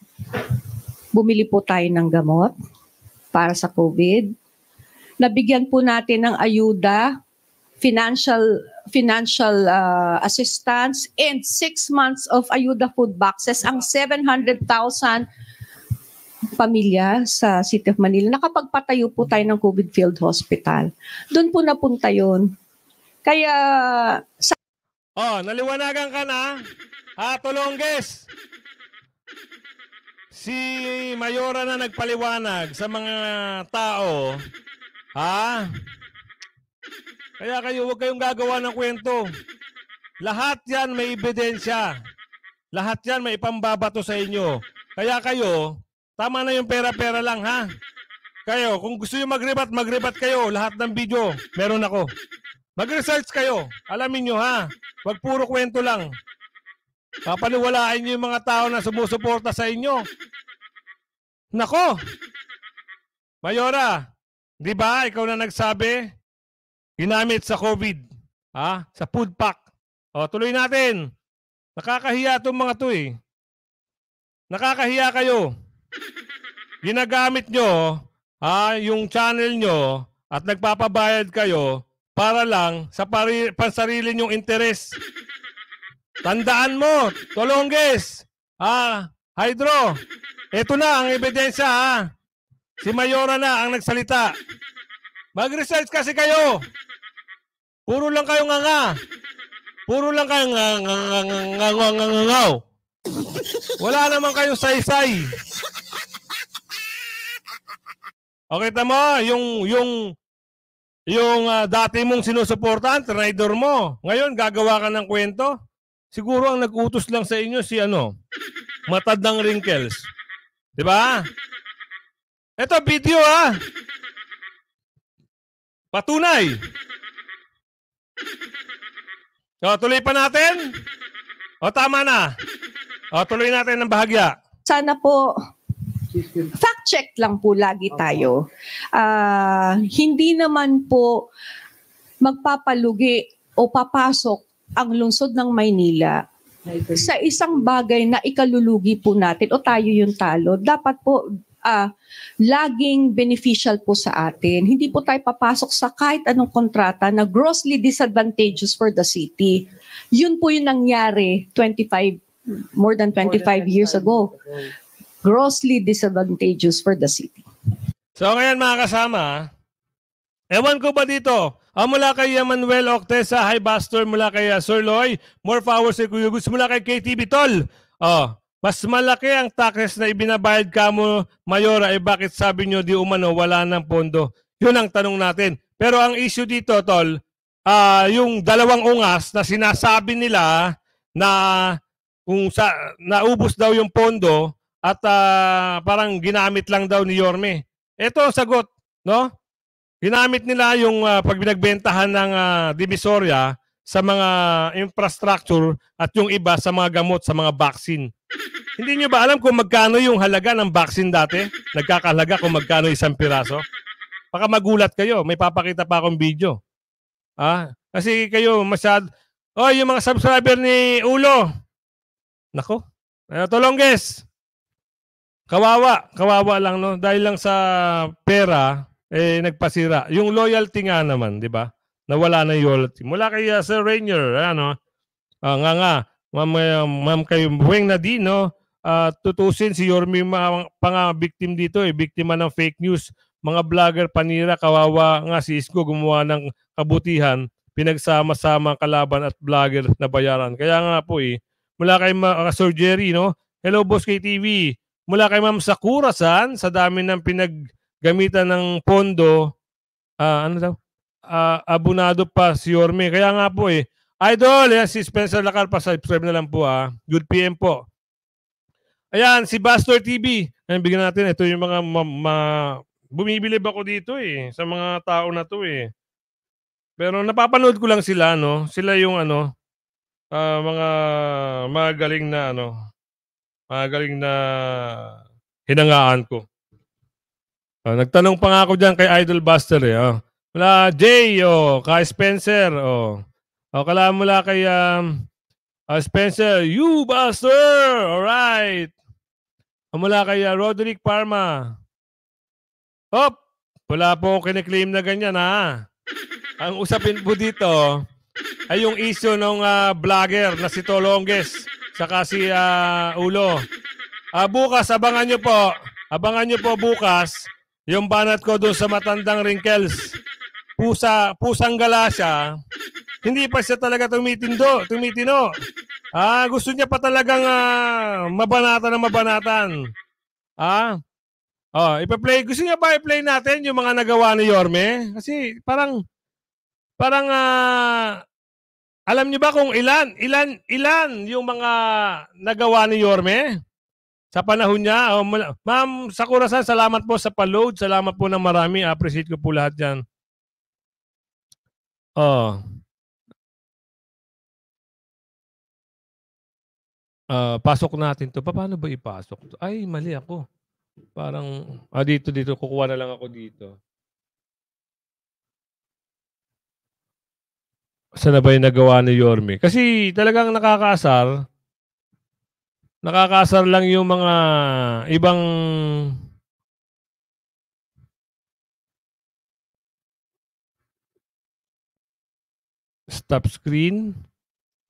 Bumili po tayo ng gamot para sa COVID. Nabigyan po natin ng ayuda, financial assistance, and 6 months of ayuda food boxes ang 700,000 pamilya sa City of Manila. Nakapagpatayo po tayo ng COVID field hospital. Doon po napunta yun. Kaya naliwanagan ka na? Tolonges. Si Mayora na nagpaliwanag sa mga tao. Kaya kayo, huwag kayong gagawa ng kwento. Lahat yan may ebidensya. Lahat yan may ipambabato sa inyo. Kaya kayo, tama na yung pera-pera lang Kayo, kung gusto nyo mag-rebat kayo. Lahat ng video, meron ako. Mag-research kayo. Alamin nyo Huwag puro kwento lang. Papaniwalaan nyo yung mga tao na sumusuporta sa inyo. Nako! Mayora, di ba ikaw na nagsabi? Ginamit sa COVID. Sa food pack. Tuloy natin. Nakakahiya itong mga to Nakakahiya kayo. Ginagamit nyo yung channel nyo at nagpapabayad kayo para lang sa pansarili niyong interes. Tandaan mo, Tolonges, Hydro, eto na ang ebidensya ha. Si Mayora na ang nagsalita. Mag-research kasi kayo. Puro lang kayo nga. Puro lang kayo ngaw. Wala naman kayong saysay. Okay, tama, yung dati mong sinusuportahan, traidor mo. Ngayon, gagawa ka ng kwento. Siguro ang nag-utos lang sa inyo si Matandang Wrinkles. Di ba? Ito, video ha. Patunay. O, tuloy pa natin? O, tama na. O, tuloy natin ng bahagya. Sana po, fact check lang po lagi tayo. Hindi naman po magpapalugi o papasok ang lungsod ng Maynila sa isang bagay na ikalulugi po natin o tayo yung talo. Dapat po laging beneficial po sa atin. Hindi po tayo papasok sa kahit anong kontrata na grossly disadvantageous for the city. Yun po yung nangyari more than 25 years ago. Grossly disadvantageous for the city. So ngayon mga kasama, ewan ko ba dito, mula kay Manuel Octesa, hi Pastor, mula kay Sir Loy, more power sa Kuya Gus, mula kay KTV Tol. Mas malaki ang taxes na ibinabayad ka mo, Mayora, bakit sabi nyo di umano wala ng pondo? Yun ang tanong natin. Pero ang issue dito, Tol, yung dalawang ungas na sinasabi nila na kung naubos daw yung pondo at parang ginamit lang daw ni Yorme. Ito ang sagot, no? Ginamit nila yung pag binagbentahan ng Divisoria sa mga infrastructure at yung iba sa mga gamot, sa mga vaccine. Hindi nyo ba alam kung magkano yung halaga ng vaccine dati? Nagkakahalaga kung magkano isang piraso? Baka magulat kayo. May papakita pa akong video. Kasi kayo yung mga subscriber ni Ulo. Nako. Tolonges. Kawawa lang, no? Dahil lang sa pera, nagpasira. Yung loyalty nga naman, di ba? Nawala na yung loyalty. Mula kay Sir Rainier, ma'am kay Bueng Nadino, tutusin si Yorme pang-victim dito, biktima ng fake news. Mga vlogger panira, kawawa nga si Isko gumawa ng kabutihan, pinagsama-sama kalaban at vlogger na bayaran. Kaya nga po mula kay Sir Jerry, no? Hello Boss KTV. Mula kay Ma'am Sakura-san, sa dami ng pinaggamitan ng pondo, abunado pa si Yorme. Kaya nga po Idol, si Spencer Lacar, pa-subscribe na lang po Good PM po. Ayan, si Bastor TV. Ayan, bigyan natin. Ito yung mga bumibilib ako dito sa mga tao na to Pero napapanood ko lang sila, no? Sila yung mga magaling na magaling na hinangaan ko. Nagtanong pa nga ako dyan kay Idol Buster Wala, Jay, kay Spencer, kala mula kay Spencer, you Buster! Alright. Mula kay Roderick Parma. Wala po kiniklaim na ganyan Ang usapin po dito ay yung issue ng vlogger na si Tolonges saka si Ulo. Bukas, abangan nyo po bukas yung banat ko doon sa Matandang Wrinkles. Pusang gala siya. Hindi pa siya talaga tumitino. Gusto niya pa talagang mabanatan. Ipa-play. Gusto niya ba i-play natin yung mga nagawa ni Yorme? Kasi parang alam niyo ba kung ilan yung mga nagawa ni Yorme sa panahon niya? Ma'am Sakura-san, salamat po sa pa-load. Salamat po ng marami. Appreciate ko po lahat yan. Pasok natin to. Paano ba ipasok to? Ay, mali ako. Parang, dito. Kukuha na lang ako dito. Saan na ba yung nagawa ni Yorme? Kasi talagang nakakaasar. Nakakaasar lang yung mga ibang Stop screen.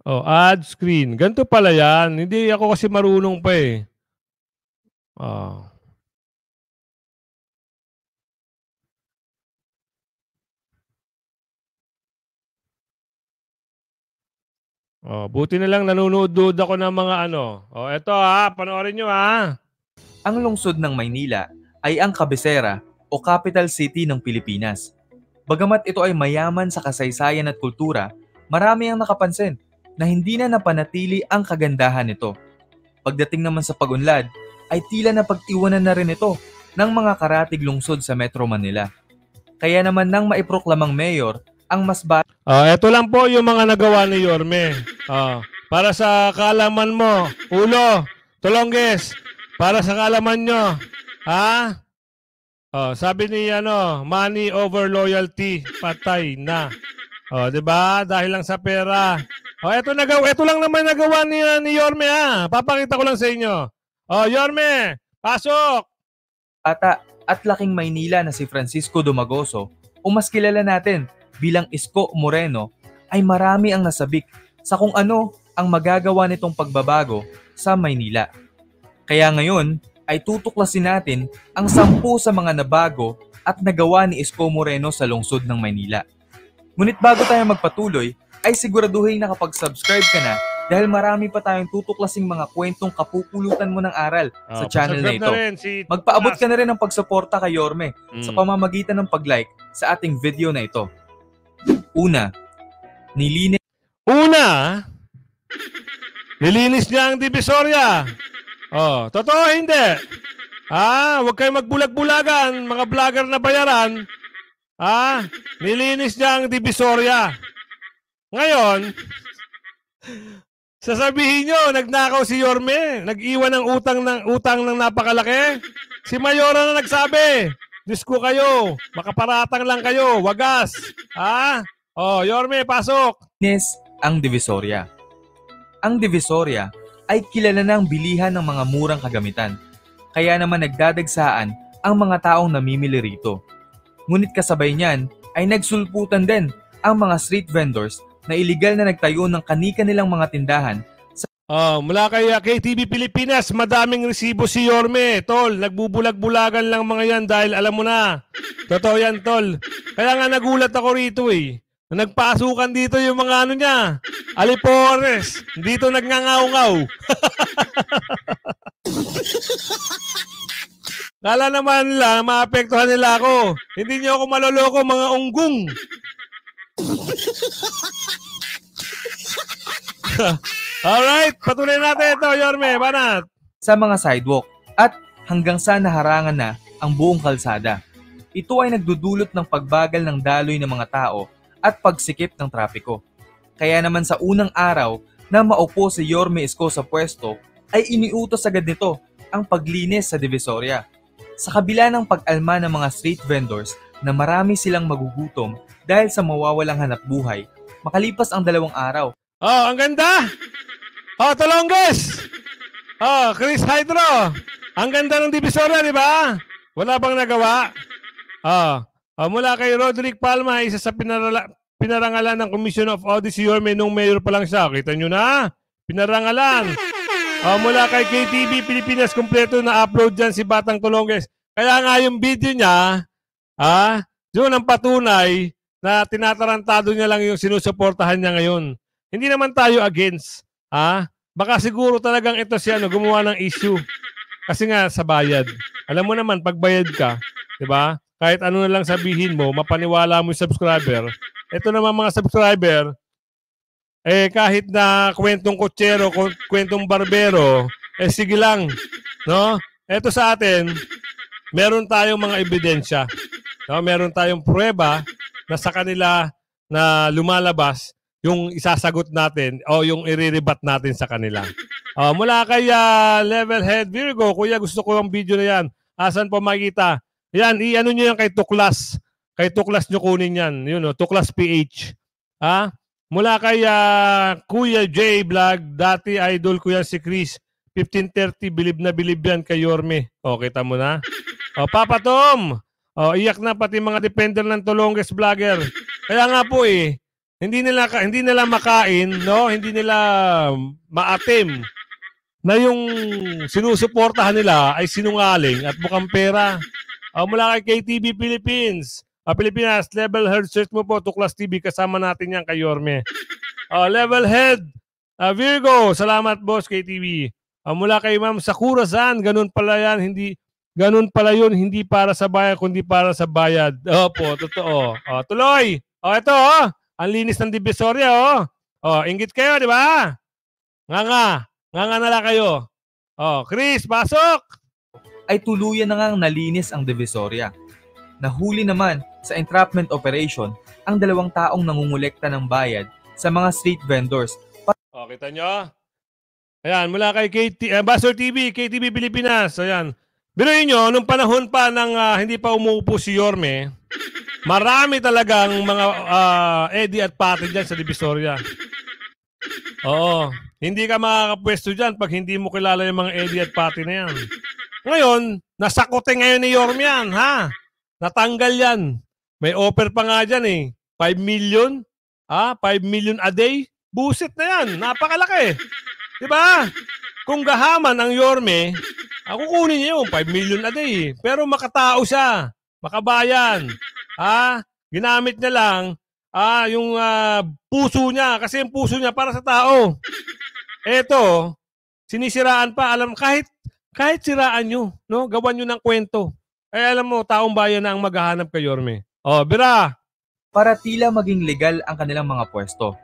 Oh, add screen. Ganito pala yan. Hindi ako kasi marunong pa eh. Oh. Oh, buti na lang nanonood ako ng mga ano. Oh, eto ha, panoorin nyo ha. Ang lungsod ng Maynila ay ang kabisera o capital city ng Pilipinas. Bagamat ito ay mayaman sa kasaysayan at kultura, marami ang nakapansin na hindi na napanatili ang kagandahan nito. Pagdating naman sa pag-unlad, ay tila na pag-iwanan na rin ito ng mga karatig lungsod sa Metro Manila. Kaya naman nang maiproklamang mayor ang mas Eto lang po yung mga nagawa ni Yorme. Para sa kaalaman mo, Ulo, Tolonges, para sa kaalaman nyo, ha? Sabi ni money over loyalty, patay na. 'Di ba? Dahil lang sa pera. Ito lang naman nagawa ni Yorme ha. Papakita ko lang sa inyo. Yorme, pasok. bata at laking Maynila na si Francisco Dumagoso o mas kilala natin bilang Isko Moreno ay marami ang nasabik sa kung ano ang magagawa nitong pagbabago sa Maynila. Kaya ngayon ay tutuklasin natin ang 10 sa mga nabago at nagawa ni Isko Moreno sa lungsod ng Maynila. Ngunit bago tayo magpatuloy ay siguraduhin nakapag-subscribe ka na dahil marami pa tayong tutuklasing mga kwentong kapupulutan mo ng aral sa channel na ito. Magpaabot ka na rin ng pagsuporta kay Yorme sa pamamagitan ng pag-like sa ating video na ito. Una, nilinis niya ang Divisoria. Totoo hindi? Huwag kayo magbulag-bulagan, mga vlogger na bayaran. Nilinis niya ang Divisoria. Ngayon, sasabihin nyo, nagnakaw si Yorme, nag-iwan ng utang ng napakalaki. Si Mayora na nagsabi, Diyos ko kayo, makaparatang lang kayo, wagas. Yorme, pasok. Ang Divisoria. Ang Divisoria ay kilala ng bilihan ng mga murang kagamitan. Kaya naman nagdadagsaan ang mga taong namimili rito. Ngunit kasabay niyan ay nagsulputan din ang mga street vendors na iligal na nagtayo ng kani-kanilang mga tindahan. Mula kay KTV Pilipinas, madaming resibo si Yorme. Tol, nagbubulag-bulagan lang mga yan dahil alam mo na. Totoo yan, Tol. Kaya nga nagulat ako rito eh. Nagpasukan dito yung mga ano niya. Alipores. Dito nagngangaw-ngaw. Kala naman nila, maapektuhan nila ako. Hindi niyo ako maloloko, mga unggung. Alright, patuloy natin ito, Yorme, banat. Sa mga sidewalk at hanggang sa naharangan na ang buong kalsada. Ito ay nagdudulot ng pagbagal ng daloy ng mga tao at pagsikip ng trapiko. Kaya naman sa unang araw na maupo si Yorme Isko sa pwesto, ay iniutos agad nito ang paglinis sa Divisoria. Sa kabila ng pag-alma ng mga street vendors na marami silang magugutom dahil sa mawawalang hanapbuhay, makalipas ang 2 araw. Ang ganda! Tolonges! Chris Hydro! Ang ganda ng Divisoria, di ba? Wala bang nagawa? Mula kay Roderick Palma, isa sa pinarangalan ng Commission of Audit si Yorme nung mayor pa lang siya. Kita nyo na? Pinarangalan. Mula kay KTV Pilipinas, kumpleto na upload dyan si Batang Tolonges. Kaya nga yung video niya, yun ang patunay na tinatarantado niya lang yung sinusuportahan niya ngayon. Hindi naman tayo against. Baka siguro talagang ito si gumawa ng issue. Kasi nga sa bayad. Alam mo naman, pag bayad ka, di ba? Kahit ano na lang sabihin mo, mapaniwala mo yung subscriber. Ito naman mga subscriber, kahit na kwentong kotsero, kwentong barbero, sige lang. No? Ito sa atin, meron tayong mga ebidensya. No? Meron tayong pruweba na sa kanila na lumalabas yung isasagot natin o yung iriribat natin sa kanila. Mula kay Levelhead Virgo, kuya, gusto ko yung video na yan. Asan po makikita? Yan, i-ano nyo yan kay Tuklas. Kay Tuklas nyo kunin yan. Yun, Tuklas PH. Mula kay Kuya J Vlog, dati idol ko yan si Chris. 1530, bilib na bilib yan kay Yorme. Kita mo na. Papa Tom, iyak na pati mga depender ng Tolonges vlogger. Kaya nga po hindi nila makain, no? Hindi nila maatim na yung sinusuportahan nila ay sinungaling at mukhang pera. Mula kay KTV Philippines. Pilipinas, level head search mo po, Tuklas TV, kasama natin yan kay Yorme. Level head, Virgo, salamat boss KTV. Mula kay Ma'am Sakura San, ganun pala yun, hindi para sa bayan, kundi para sa bayad. Opo, totoo. Tuloy. Ito, ang linis ng Divisoria, inggit kayo, di ba? Nga na lang kayo. Chris, pasok! Ay tuluyan na ngang nalinis ang Divisoria. Nahuli naman sa entrapment operation ang 2 taong nangungulekta ng bayad sa mga street vendors. Kita nyo? Ayan, mula kay Ambassador TV, KTV Pilipinas. Ayan. Biruin nyo, nung panahon pa ng hindi pa umuupo si Yorme, marami talagang mga Eddie at Patty dyan sa Divisoria. Oo. Hindi ka makakapwesto dyan pag hindi mo kilala yung mga Eddie at Patty na yan. Ngayon, nasakote ngayon ni Yorme yan, ha? Natanggal yan. May offer pa nga dyan eh. 5 million? 5 million a day? Busit na yan. Napakalaki. Diba? Kung gahaman ang Yorme, kukunin niya yung 5 million a day. Pero makatao siya. Makabayan. Ginamit niya lang yung puso niya. Kasi yung puso niya para sa tao. Eto, sinisiraan pa. Alam, kahit siraan nyo, no? Gawan nyo ng kwento. Alam mo, taong bayan na ang maghahanap kay Yorme. Bira! Para tila maging legal ang kanilang mga pwesto.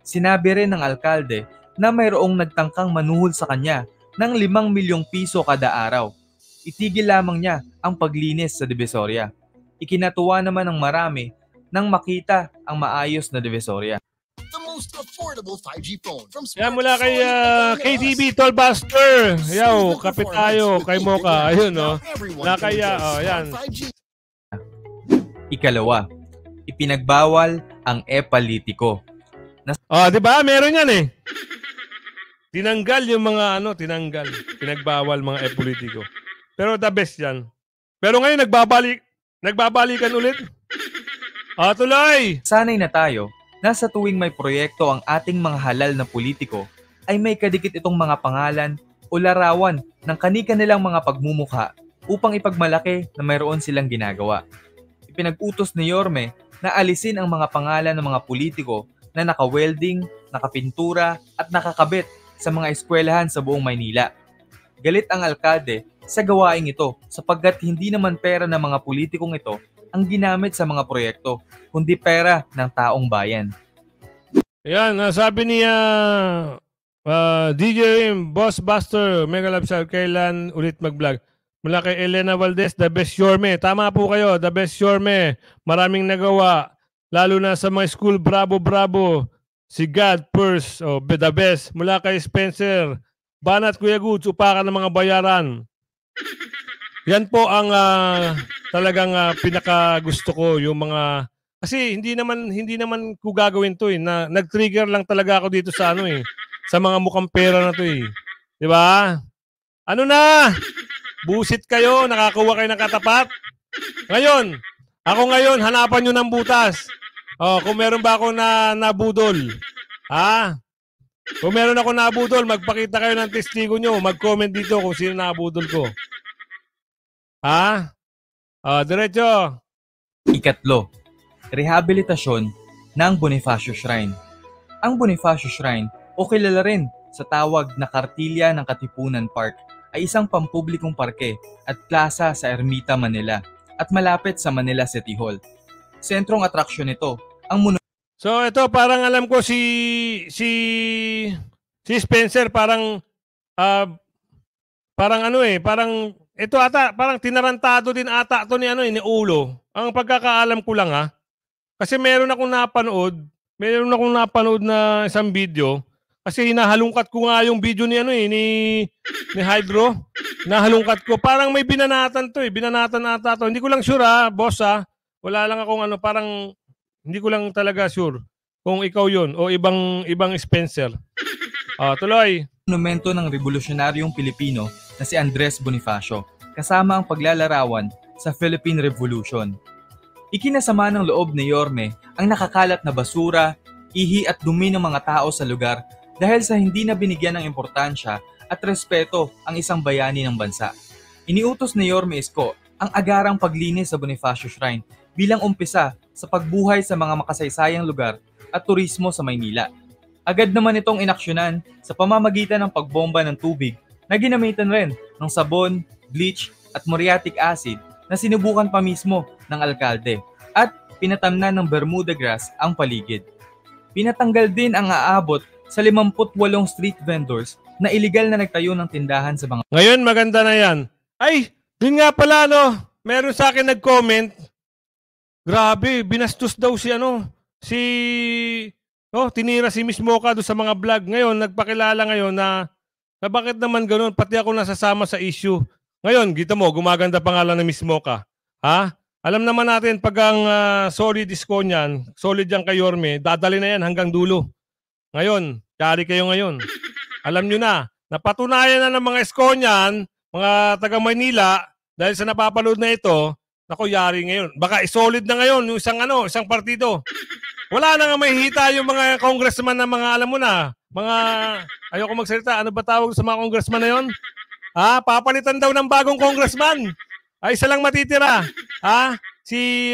Sinabi rin ng alkalde na mayroong nagtangkang manuhol sa kanya ng 5 milyong piso kada araw. Itigil lamang niya ang paglinis sa Divisoria. Ikinatuwa naman ng marami nang makita ang maayos na Divisoria. The most affordable 5G phone from Yan mula kay KTV Tollbuster. Yaw, kapit tayo kay Mocha. Ayun, no? Na kaya, yan. Ikalawa, ipinagbawal ang e-politiko. Di ba? Meron yan eh. Tinanggal yung mga tinanggal. Pinagbawal mga e-politiko. Pero the best yan. Pero ngayon nagbabalikan ulit. Tuloy! Sanay na tayo na sa tuwing may proyekto ang ating mga halal na politiko ay may kadikit itong mga pangalan o larawan ng kani-kanilang mga pagmumukha upang ipagmalaki na mayroon silang ginagawa. Ipinag-utos ni Yorme na alisin ang mga pangalan ng mga politiko na naka-welding, nakapintura at nakakabit sa mga eskwelahan sa buong Maynila. Galit ang alkalde sa gawaing ito sapagkat hindi naman pera ng mga politikong ito ang ginamit sa mga proyekto, kundi pera ng taong bayan. Ayan, sabi niya DJ Boss Buster, Mega Love Sal, kailan ulit mag-vlog? Mula kay Elena Valdez, the best Yorme. Tama po kayo, the best Yorme. Maraming nagawa, lalo na sa mga school. Bravo, bravo. Si God first, the best. Mula kay Spencer, Banat Kuya Goods, upakan ng mga bayaran. Yan po ang talagang pinaka gusto ko, yung mga kasi hindi naman ko gagawin to eh. Nag-trigger lang talaga ako dito sa sa mga mukhang pera na to eh. 'Di ba? Ano na? Busit kayo, nakakuha kayo ng katapat. Ngayon, hanapan niyo ng butas. Kung meron ba ako na nabudol? Kung meron ako nabudol, magpakita kayo ng testigo nyo. Mag-comment dito kung sino nabudol ko. Diretso. Ikatlo, rehabilitasyon ng Bonifacio Shrine. Ang Bonifacio Shrine, o kilala rin sa tawag na Kartilya ng Katipunan Park, ay isang pampublikong parke at plaza sa Ermita, Manila at malapit sa Manila City Hall. Sentrong atraksyon nito ang So ito parang alam ko si Spencer parang parang ito ata parang tinarantado din ata to ni Ulo. Ang pagkakaalam ko lang kasi meron akong napanood na isang video kasi hinahalungkat ko nga yung video ni ni Hydro. Nahalungkat ko parang may binanatan to binanatan ata to. Hindi ko lang sure boss Wala lang akong parang hindi ko lang talaga sure kung ikaw yun o ibang Spencer. Tuloy. Monumento ng revolusyonaryong Pilipino na si Andres Bonifacio, kasama ang paglalarawan sa Philippine Revolution. Ikinasama ng loob ni Yorme ang nakakalat na basura, ihi at dumi ng mga tao sa lugar dahil sa hindi na binigyan ng importansya at respeto ang isang bayani ng bansa. Iniutos ni Yorme Isko ang agarang paglinis sa Bonifacio Shrine bilang umpisa sa pagbuhay sa mga makasaysayang lugar at turismo sa Maynila. Agad naman itong inaksyonan sa pamamagitan ng pagbomba ng tubig na ginamitan rin ng sabon, bleach at muriatic acid na sinubukan pa mismo ng alkalde at pinatamnan ng Bermuda grass ang paligid. Pinatanggal din ang aabot sa 58 street vendors na iligal na nagtayo ng tindahan sa mga... Ngayon, maganda na yan. Ay, yun nga pala, no? Meron sa akin nag-comment. Grabe, binastos daw tinira si Miss Mocha doon sa mga vlog. Ngayon, nagpakilala ngayon na bakit naman ganun, pati ako nasasama sa issue. Ngayon, kita mo, gumaganda pangalan ng Miss Mocha. Ha? Alam naman natin, pag ang solid isko niyan, solid yan kay Yorme, dadali na yan hanggang dulo. Ngayon, yari kayo ngayon. Alam nyo na, napatunayan na ng mga isko niyan, mga taga Maynila, dahil sa napapalood na ito, naku, yari ngayon. Baka isolid na ngayon yung isang partido. Wala na nga may hita yung mga congressman na mga, alam mo na, mga, ayoko magsalita, ano ba tawag sa mga congressman na yon? Ha? Papalitan daw ng bagong congressman. Ay, isa lang matitira. Ha? Si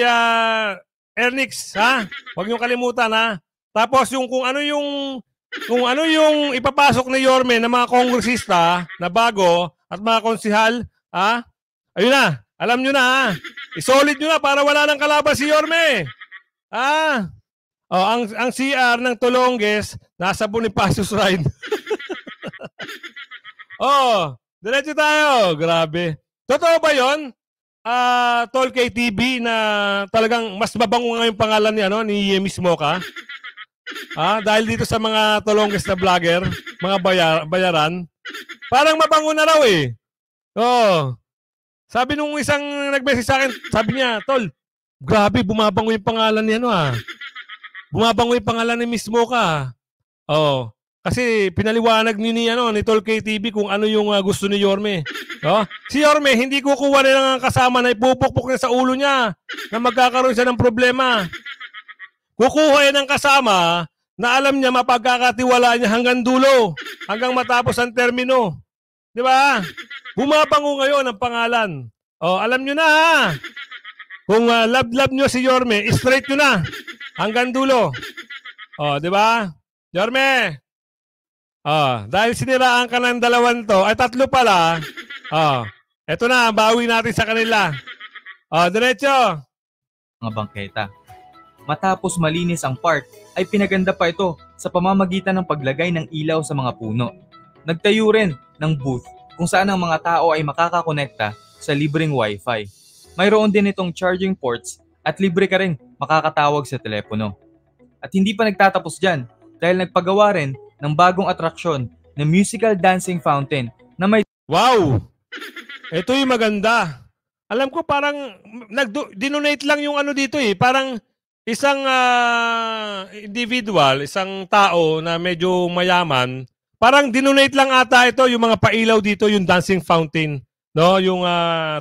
Ernix, ha? Huwag niyong kalimutan, ha? Tapos yung kung ano yung ipapasok ni Yorme ng mga kongresista na bago at mga konsihal, ha? Ayun na, alam nyo na, ha? Isolid nyo na para wala nang kalaban si Yorme. Ha? Oh, ang CR ng Tolonges nasa Bonifacio Shrine. Oh, diretso tayo. Grabe. Totoo ba 'yon? Tol KTV na talagang mas mabango nga yung pangalan ni Miss Mocha. Dahil dito sa mga Tolonges na vlogger, mga bayaran, parang mabango na raw eh. Oh. Sabi nung isang nag-message sa akin, sabi niya, Tol, grabe, bumabango yung pangalan ni Bumabango yung pangalan ni Miss Mocha. Oh. Kasi pinaliwanag ni Tol KTV kung ano yung gusto ni Yorme. Oh? Si Yorme, hindi kukuha nila ng kasama na ipupukpok na sa ulo niya na magkakaroon siya ng problema. Kukuha yan ng kasama na alam niya mapagkakatiwala niya hanggang dulo, hanggang matapos ang termino. Di ba? Bumabango ngayon ang pangalan. Oh, alam nyo na ha. Kung love nyo si Yorme, straight nyo na. Hanggang dulo. Oh, di ba? Yorme. Oh, dahil siniraan ka ng dalawan to, ay tatlo pala. Oh, eto na, bawi natin sa kanila. Oh, diretso. Mga bangketa. Matapos malinis ang park, ay pinaganda pa ito sa pamamagitan ng paglagay ng ilaw sa mga puno. Nagtayo rin ng booth kung saan ang mga tao ay makakakonekta sa libreng wifi. Mayroon din itong charging ports at libre ka rin makakatawag sa telepono. At hindi pa nagtatapos dyan dahil nagpagawa rin ng bagong atraksyon na musical dancing fountain na may... Wow! Ito yung maganda. Alam ko parang dinonate lang yung dito eh. Parang isang individual, isang tao na medyo mayaman, parang dinonate lang ata ito yung mga pailaw dito, yung dancing fountain. No? Yung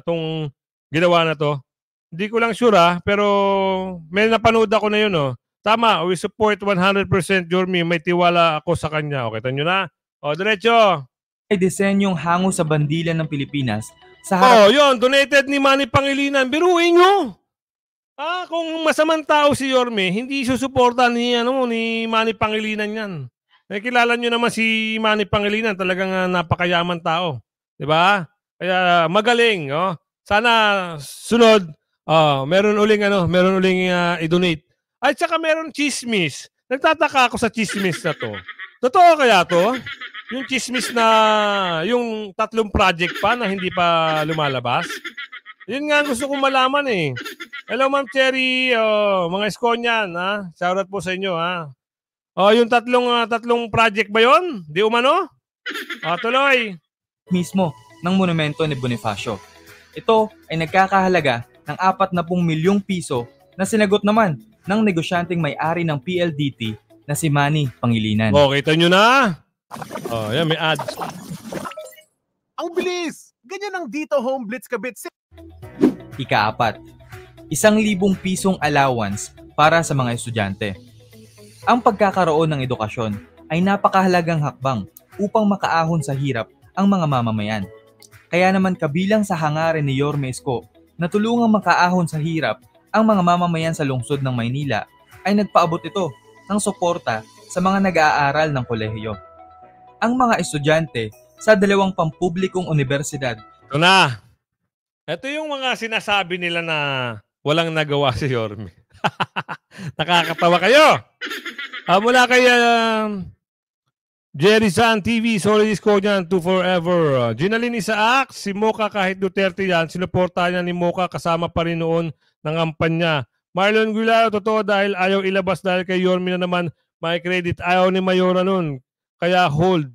tong ginawa na to. Hindi ko lang sure pero may napanood ako na yun. Oh. Tama, we support 100% Yorme. May tiwala ako sa kanya. Okay, tanyo na. O, diretso. May disenyong hango sa bandila ng Pilipinas sa harap... yun. Donated ni Manny Pangilinan. Biruin nyo. Kung masamang tao si Yorme, hindi susuporta ni Manny Pangilinan yan. Nakikilala nyo naman si Manny Pangilinan. Talagang napakayaman tao. Diba? Kaya magaling. Oh. Sana sunod, meron uling i-donate. At saka meron chismis. Nagtataka ako sa chismis na to. Totoo kaya to? Yung chismis na yung 3 project pa na hindi pa lumalabas? Yun nga gusto kong malaman eh. Hello Ma'am Cherry, mga Esconyan, ha? Shoutout po sa inyo, ha? Yung tatlong project ba yon? Di umano? Tuloy. Mismo ng monumento ni Bonifacio. Ito ay nagkakahalaga ng 40 milyong piso na sinagot naman ng negosyanteng may-ari ng PLDT na si Manny Pangilinan. Kita nyo na. Yan, may ads. Ang bilis! Ganyan ang dito home blitz kabit. Ika-4, 1,000 pisong allowance para sa mga estudyante. Ang pagkakaroon ng edukasyon ay napakahalagang hakbang upang makaahon sa hirap ang mga mamamayan. Kaya naman kabilang sa hangarin ni Yorme Isko na tulungang makaahon sa hirap ang mga mamamayan sa lungsod ng Maynila ay nagpaabot ito ng suporta sa mga nag-aaral ng kolehiyo. Ang mga estudyante sa 2 pampublikong universidad. Ito na. Ito yung mga sinasabi nila na walang nagawa si Yorme. Nakakatawa kayo. Mula kay Jerry San TV, Solid Isko niyan, to forever. Ginaline Isaac, si Mocha kahit Duterte yan, sinuportahan niya ni Mocha kasama pa rin noon ng ampan niya. Marlon Gulao, totoo dahil ayaw ilabas dahil kay Yorme na naman may credit. Ayaw ni Mayora noon. Kaya hold.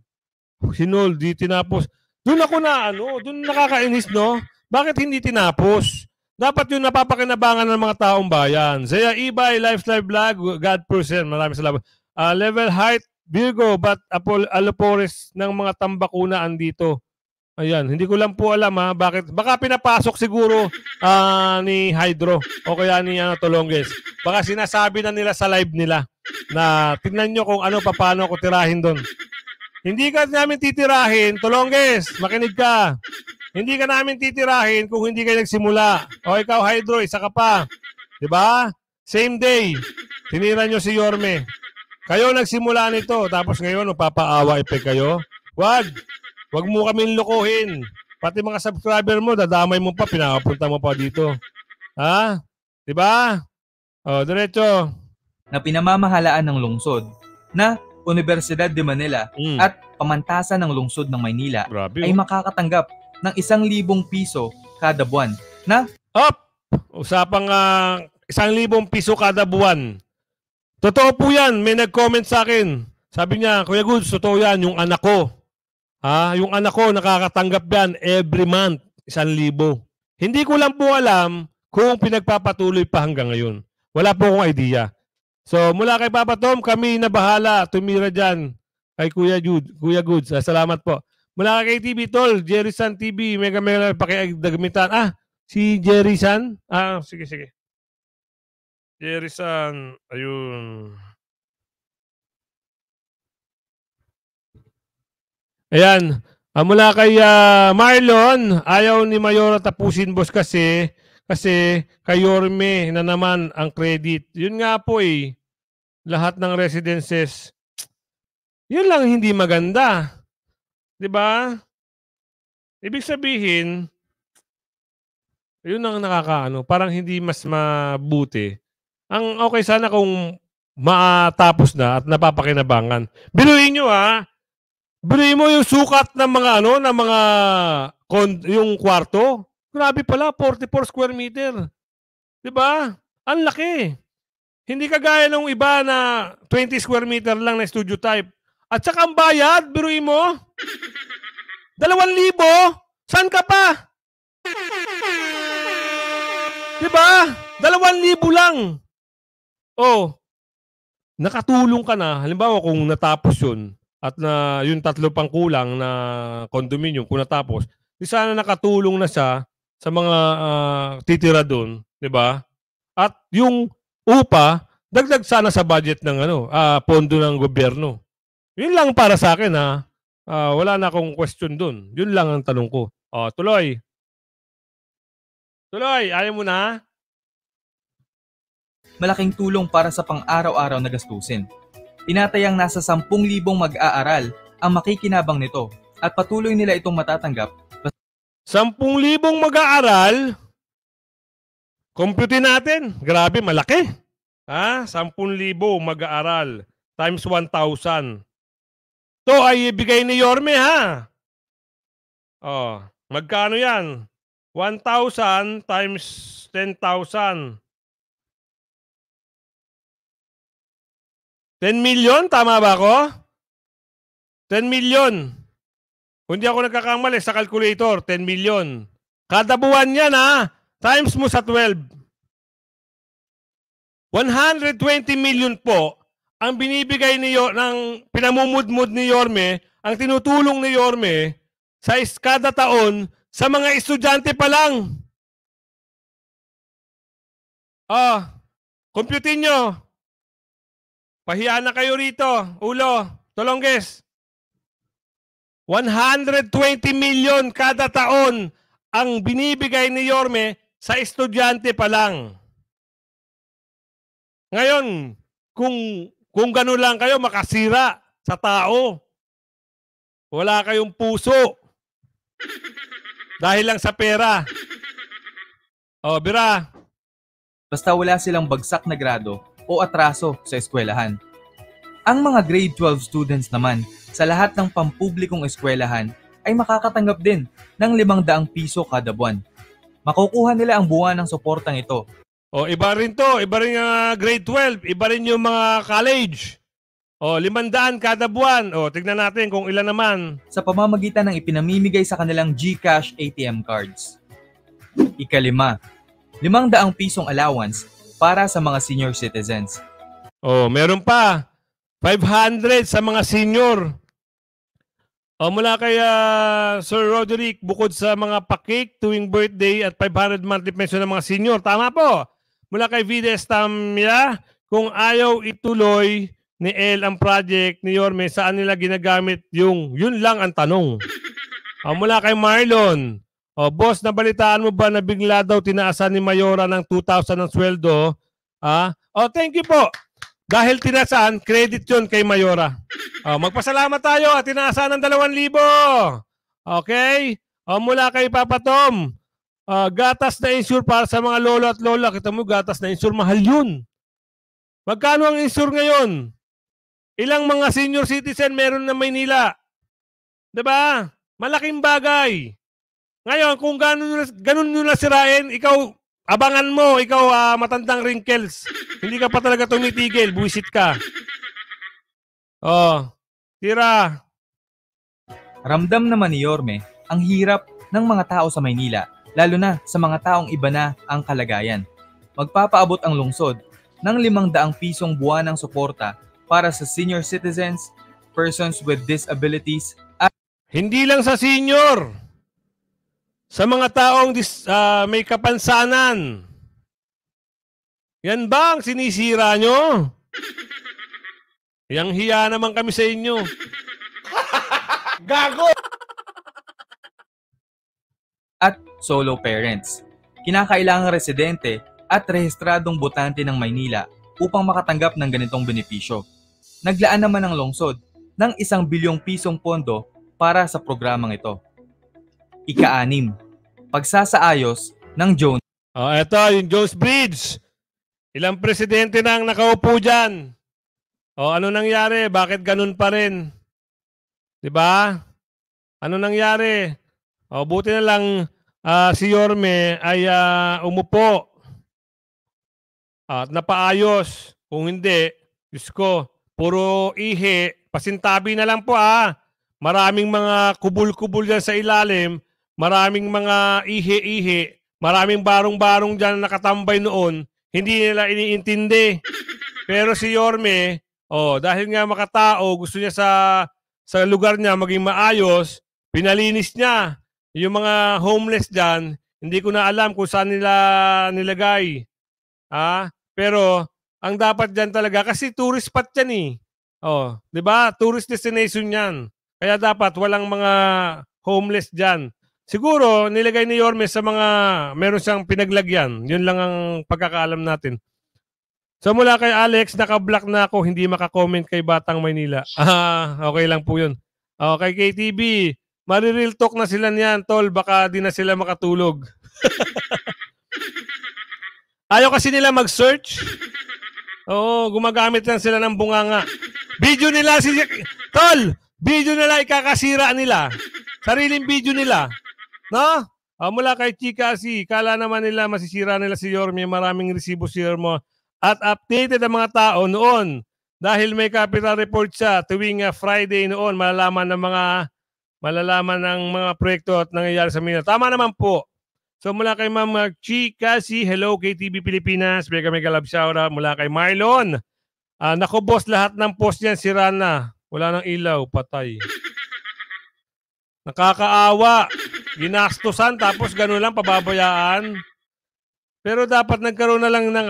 Hinold, di tinapos. Doon ako na doon nakakainis, no? Bakit hindi tinapos? Dapat yung napapakinabangan ng mga taong bayan. Zaya Ibay, Lifestyle Vlog, God Person, maraming salamat. Level Height, Virgo, but Alopores ng mga tambakuna andito. Ayan, hindi ko lang po alam bakit. Baka pinapasok siguro ni Hydro o kaya ni Tolonges. Baka sinasabi na nila sa live nila na tingnan nyo kung paano ako tirahin doon. Hindi ka namin titirahin, Tolonges, makinig ka. Hindi ka namin titirahin kung hindi kayo nagsimula. O ikaw, Hydro, isa ka pa. Diba? Same day. Tinira nyo si Yorme. Kayo nagsimula nito, tapos ngayon magpapaawa kayo. Wag mo kaming lukuhin. Pati mga subscriber mo, dadamay mo pa, pinapunta mo pa dito. Ha? Diba? O, diretso. Na pinamamahalaan ng lungsod na Universidad de Manila at pamantasan ng lungsod ng Maynila ay makakatanggap ng 1,000 piso kada buwan na usapang 1,000 piso kada buwan. Totoo po yan. May nag-comment sa akin. Sabi niya, Kuya Goods, totoo yan. Yung anak ko. Yung anak ko nakakatanggap yan every month. 1,000. Hindi ko lang po alam kung pinagpapatuloy pa hanggang ngayon. Wala po akong idea. So, mula kay Papa Tom, kami na bahala. Tumira dyan. Kay Kuya Goods. Salamat po. Mula kay TV Tol, Jerry San TV, mega pakiagdagamitan. Si Jerry San? Sige. Jerry San, ayun. Ayan. Mula kay Marlon, ayaw ni Mayora tapusin, boss, kasi kay Yorme na naman ang credit. Yun nga po lahat ng residences, yun lang hindi maganda. Diba? Ibig sabihin, yun ang parang hindi mas mabuti. Ang okay sana kung matapos na at napapakinabangan. Biruin nyo biruin mo yung sukat ng mga yung kwarto. Grabe pala, 44 square meter. Diba? Ang laki. Hindi kagaya ng iba na 20 square meter lang na studio type. At saka ang bayad, biruin mo. 2,000? Saan ka pa? Diba? 2,000 lang. Nakatulong ka na. Halimbawa kung natapos yun at na yung 3 pang kulang na condominium kung natapos, di sana nakatulong na siya sa mga titira doon, di ba? At yung upa, dagdag sana sa budget ng pondo ng gobyerno. Yun lang para sa akin wala na akong question doon. Yun lang ang tanong ko. Tuloy. Ayaw mo na? Malaking tulong para sa pang-araw-araw na gastusin. Tinatayang nasa 10,000 mag-aaral ang makikinabang nito at patuloy nila itong matatanggap. 10,000 mag-aaral? Computin natin. Grabe, malaki. 10,000 mag-aaral times 1,000. Ito ay ibigay ni Yorme, magkano yan? 1,000 times 10,000. 10 million? Tama ba ako? 10 million. Kung di ako nagkakamali sa calculator, 10 million. Kada buwan yan, times mo sa 12. 120 million po ang binibigay ng pinamumudmud ni Yorme, ang tinutulong ni Yorme sa kada taon sa mga estudyante pa lang. Computin nyo. Pahiya na kayo rito. Ulo, Tolongges. 120 million kada taon ang binibigay ni Yorme sa estudyante pa lang. Ngayon, kung gano'n lang kayo, makasira sa tao. Wala kayong puso. Dahil lang sa pera. O, Bira. Basta wala silang bagsak na grado o atraso sa eskwelahan. Ang mga grade 12 students naman sa lahat ng pampublikong eskwelahan ay makakatanggap din ng 500 piso kada buwan. Makukuha nila ang buwan ng suportang ito. O, iba rin to. Iba rin yung grade 12. Iba rin yung mga college. O, 500 kada buwan. O, tignan natin kung ilan naman. Sa pamamagitan ng ipinamimigay sa kanilang GCash ATM cards. Ikalima, 500 pisong allowance para sa mga senior citizens. O, meron pa. 500 sa mga senior. O, mula kay Sir Roderick, bukod sa mga pa-cake tuwing birthday at 500 monthly pension ng mga senior. Tama po. Mula kay Vida Estamia, kung ayaw ituloy ni El ang project ni Yorme, saan nila ginagamit yung yun lang ang tanong. O, mula kay Marlon, o, boss, nabalitaan mo ba na bigla daw tinaasan ni Mayora ng 2,000 ng sweldo? O, thank you po. Dahil tinasaan, credit yun kay Mayora. Magpasalamat tayo at tinasaan ng 2,000. Okay? Mula kay Papa Tom, gatas na insure para sa mga lolo at lola. Kita mo, gatas na insure, mahal yun. Magkano ang insure ngayon? Ilang mga senior citizen meron na Maynila? Diba? Malaking bagay. Ngayon, kung ganun nyo na sirain, ikaw, abangan mo, ikaw matandang wrinkles. Hindi ka pa talaga tumitigil, buwisit ka. Tira. Ramdam naman ni Yorme ang hirap ng mga tao sa Maynila, lalo na sa mga taong iba na ang kalagayan. Magpapaabot ang lungsod ng 500 pisong buwan ng suporta para sa senior citizens, persons with disabilities, at Hindi lang sa senior. Sa mga taong may kapansanan. Yan ba ang sinisira nyo? Yang hiya naman kami sa inyo. Gago! at solo parents. Kinakailangang residente at rehistradong botante ng Maynila upang makatanggap ng ganitong benepisyo. Naglaan naman ang lungsod ng 1 bilyong pisong pondo para sa programang ito. Ika-6, pagsasaayos ng Jones. Eto, yung Jones Bridge. Ilang presidente na ang nakaupo dyan. Ano nangyari? Bakit ganun pa rin? Diba? Ano nangyari? Buti na lang si Yorme ay umupo at napaayos. Kung hindi, Diyos ko, puro ihi. Pasintabi na lang po Maraming mga kubul-kubul dyan sa ilalim. Maraming mga ihi-ihi. Maraming barong-barong dyan nakatambay noon. Hindi nila iniintindi. Pero si Yorme, dahil nga makatao, gusto niya sa lugar niya maging maayos, pinalinis niya. Yung mga homeless dyan, hindi ko na alam kung saan nila nilagay. Pero ang dapat dyan talaga, kasi tourist spot yan di ba? Tourist destination yan. Kaya dapat walang mga homeless dyan. Siguro, nilagay ni Yorme sa mga meron siyang pinaglagyan. Yun lang ang pagkakaalam natin. So mula kay Alex, naka-block na ako, hindi makakomment kay Batang Maynila. Okay lang po yun. Kay KTB, mari-real talk na sila niyan, tol. Baka di na sila makatulog. Ayaw kasi nila mag-search. Gumagamit lang sila ng bunganga. Video nila tol! Video nila ikakasira nila. Sariling video nila. No? Mula kay Chika si, kala naman nila masisira nila si Yorme, maraming resibo si Yorme. At updated ang mga tao noon. Dahil may capital report siya tuwing Friday noon, malalaman ng mga proyekto at nangyayari sa Manila. Tama naman po. So mula kay Ma'am Chika si, hello KTV Pilipinas, mega love shoutout. Mula kay Marlon, naku boss, lahat ng post niyan sira na. Wala nang ilaw, patay. Nakakaawa. Ginastusan tapos gano'n lang pababayaan. Pero dapat nagkaroon na lang ng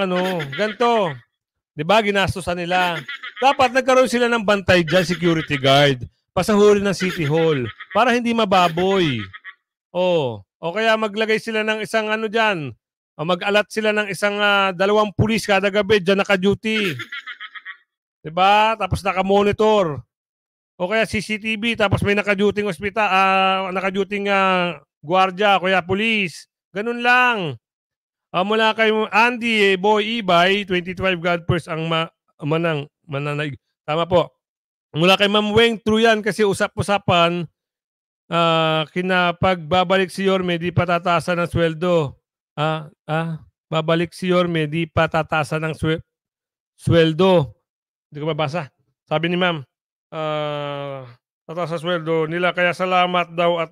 ganito. 'Di ba? Ginastusan nila. Dapat nagkaroon sila ng bantay dyan, security guard, pasahurin ng City Hall, para hindi mababoy. O kaya maglagay sila ng isang ano dyan, mag-alat sila ng isang 2 pulis kada gabi dyan naka-duty. Diba? Tapos naka-monitor. O kaya CCTV, tapos may naka-duting ospital, naka-duting gwardiya, kaya pulis. Ganun lang. Mula kay Andy Boy Ibay, 25 God first ang mananaig. Tama po. Mula kay Ma'am Weng, true yan kasi usap-usapan, kinapagbabalik si Yorme, di patataasan ng sweldo. Babalik si Yorme, di patataasan ng sweldo. Hindi ko mabasa. Sabi ni Ma'am, tataas sa sweldo nila, kaya salamat daw at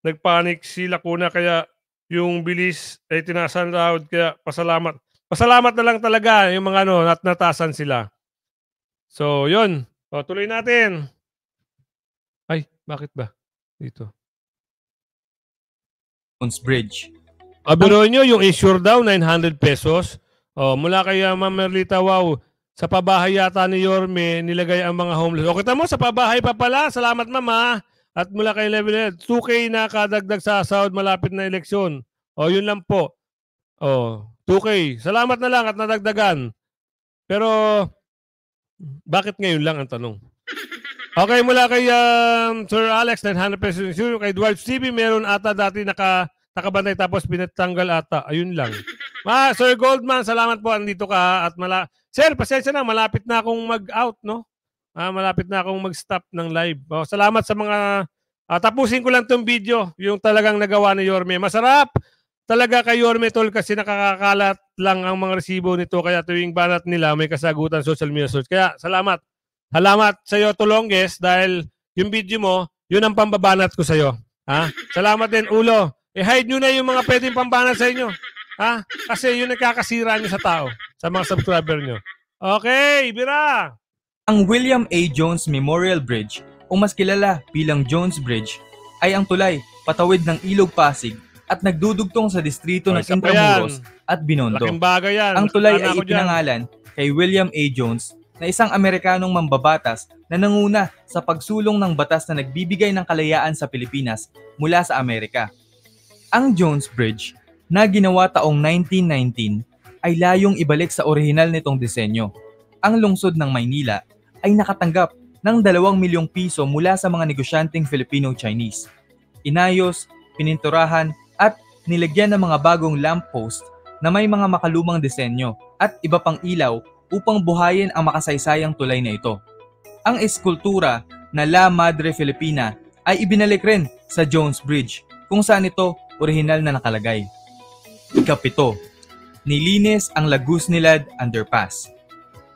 nagpanik si Lacuna, kaya yung bilis ay tinasan daw, kaya pasalamat. Pasalamat na lang talaga yung mga natasan sila. So, yun. Tuloy natin. Ay, bakit ba? Dito. Jones Bridge. Biro nyo, yung insure daw, 900 pesos. Mula kay Ma'am Merlita, wow. Sa pabahay yata ni Yorme, nilagay ang mga homeless. O, kita mo, sa pabahay pa pala. Salamat, Mama. At mula kay Level 2K na kadagdag sa sahod malapit na eleksyon. Yun lang po. 2K. Salamat na lang at nadagdagan. Pero, bakit ngayon lang ang tanong? Okay, mula kay Sir Alex, 900 pesos. Kay Dwight Stevie, meron ata dati nakabantay tapos pinatanggal ata. Ayun lang. Sir Goldman, salamat po. Andito ka. At Sir, pasensya na. Malapit na akong mag-out, no? Malapit na akong mag-stop ng live. Salamat sa mga... tapusin ko lang itong video, yung talagang nagawa ni Yorme. Masarap talaga kay Yorme, tol, kasi nakakakalat lang ang mga resibo nito. Kaya tuwing banat nila, may kasagutan social media search. Kaya salamat. Salamat sa iyo, Tulongges, dahil yung video mo, yun ang pambabanat ko sa iyo. Salamat din, Ulo. I-hide nyo na yung mga pwedeng pambanat sa inyo. Kasi yun nakakasira nyo sa tao, sa mga subscriber nyo. Okay, Bira! Ang William A. Jones Memorial Bridge, o mas kilala bilang Jones Bridge, ay ang tulay patawid ng Ilog Pasig at nagdudugtong sa distrito ng Intramuros at Binondo. Laking bagay yan. Ang tulay ay ipinangalan kay William A. Jones, na isang Amerikanong mambabatas na nanguna sa pagsulong ng batas na nagbibigay ng kalayaan sa Pilipinas mula sa Amerika. Ang Jones Bridge, na ginawa taong 1919, ay layong ibalik sa orihinal nitong disenyo. Ang lungsod ng Maynila ay nakatanggap ng 2 milyong piso mula sa mga negosyanteng Filipino-Chinese. Inayos, pininturahan at nilagyan ng mga bagong lamppost na may mga makalumang disenyo at iba pang ilaw upang buhayin ang makasaysayang tulay na ito. Ang eskultura na La Madre Filipina ay ibinalik rin sa Jones Bridge kung saan ito orihinal na nakalagay. Ika-7, nilinis ang Lagusnilad Underpass.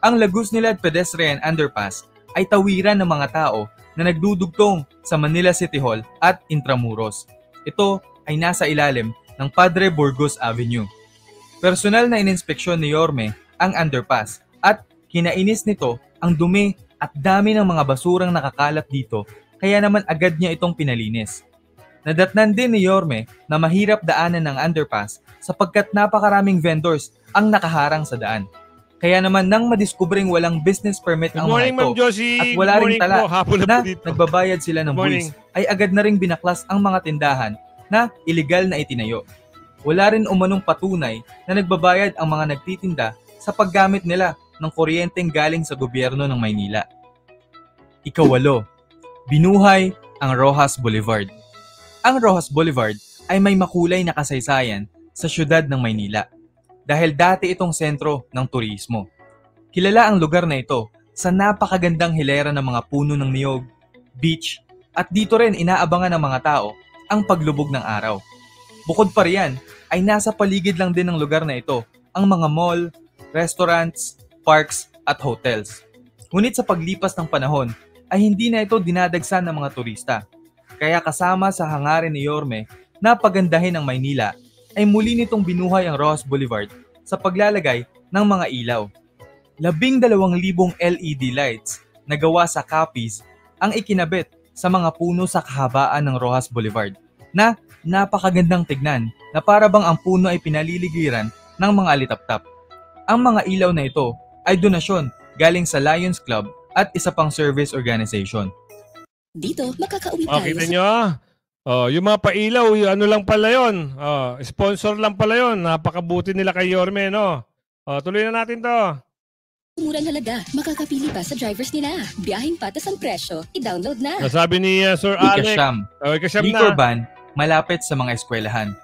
Ang Lagusnilad Pedestrian Underpass ay tawiran ng mga tao na nagdudugtong sa Manila City Hall at Intramuros. Ito ay nasa ilalim ng Padre Burgos Avenue. Personal na ininspeksyon ni Yorme ang underpass at kinainis nito ang dumi at dami ng mga basurang nakakalat dito, kaya naman agad niya itong pinalinis. Nadatnan din ni Yorme na mahirap daanan ng underpass sapagkat napakaraming vendors ang nakaharang sa daan. Kaya naman nang madiskubring walang business permit ang mga ito at wala ring tala na nagbabayad sila ng buwis, ay agad na ring binaklas ang mga tindahan na iligal na itinayo. Wala rin umanong patunay na nagbabayad ang mga nagtitinda sa paggamit nila ng kuryenteng galing sa gobyerno ng Maynila. Ika-8, binuhay ang Roxas Boulevard. Ang Roxas Boulevard ay may makulay na kasaysayan sa syudad ng Maynila dahil dati itong sentro ng turismo. Kilala ang lugar na ito sa napakagandang hilera ng mga puno ng niyog, beach, at dito rin inaabangan ng mga tao ang paglubog ng araw. Bukod pa riyan, ay nasa paligid lang din ng lugar na ito ang mga mall, restaurants, parks at hotels. Ngunit sa paglipas ng panahon ay hindi na ito dinadagsan ng mga turista. Kaya kasama sa hangarin ni Yorme na pagandahin ang Maynila ay muli nitong binuhay ang Roxas Boulevard sa paglalagay ng mga ilaw. 12,000 LED lights na gawa sa copies ang ikinabit sa mga puno sa kahabaan ng Roxas Boulevard na napakagandang tignan na para bang ang puno ay pinaliligiran ng mga alitaptap. Ang mga ilaw na ito ay donasyon galing sa Lions Club at isa pang service organization. Dito, makakauwi Oh, tayo kita sa nyo yung mga pailaw, yung ano lang pala yun. Sponsor lang pala yun. Napakabuti nila kay Yorme, no? Tuloy na natin to. murang halaga. Makakapili pa sa drivers nila. Biyaheng patas ang presyo. I-download na. Nasabi ni Sir Alex. Ikasyam, Ikasyam liquor na. ban malapit sa mga eskwelahan.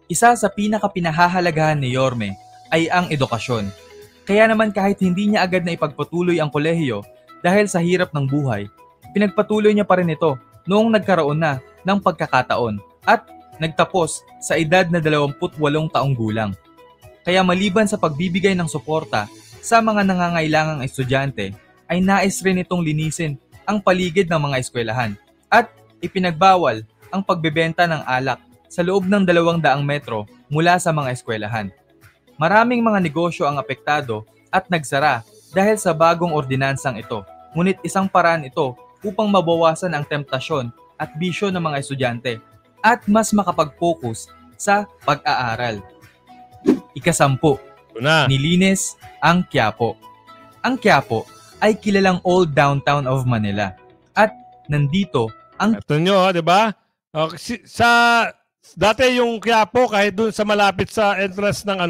Isa sa pinakapinahahalagahan ni Yorme ay ang edukasyon. Kaya naman kahit hindi niya agad na ipagpatuloy ang kolehiyo dahil sa hirap ng buhay, pinagpatuloy niya pa rin ito noong nagkaroon na ng pagkakataon at nagtapos sa edad na 28 taong gulang. Kaya maliban sa pagbibigay ng suporta sa mga nangangailangang estudyante, ay nais rin itong linisin ang paligid ng mga eskwelahan at ipinagbawal ang pagbebenta ng alak sa loob ng 200 metro mula sa mga eskwelahan. Maraming mga negosyo ang apektado at nagsara dahil sa bagong ordinansang ito. Ngunit isang paraan ito upang mabawasan ang temptasyon at bisyo ng mga estudyante at mas makapag-focus sa pag-aaral. Ika-10, nilinis ang Quiapo. Ang Quiapo ay kilalang old downtown of Manila at nandito ang... Ito nyo, di ba? Dati yung Quiapo, kahit dun sa malapit sa entrance ng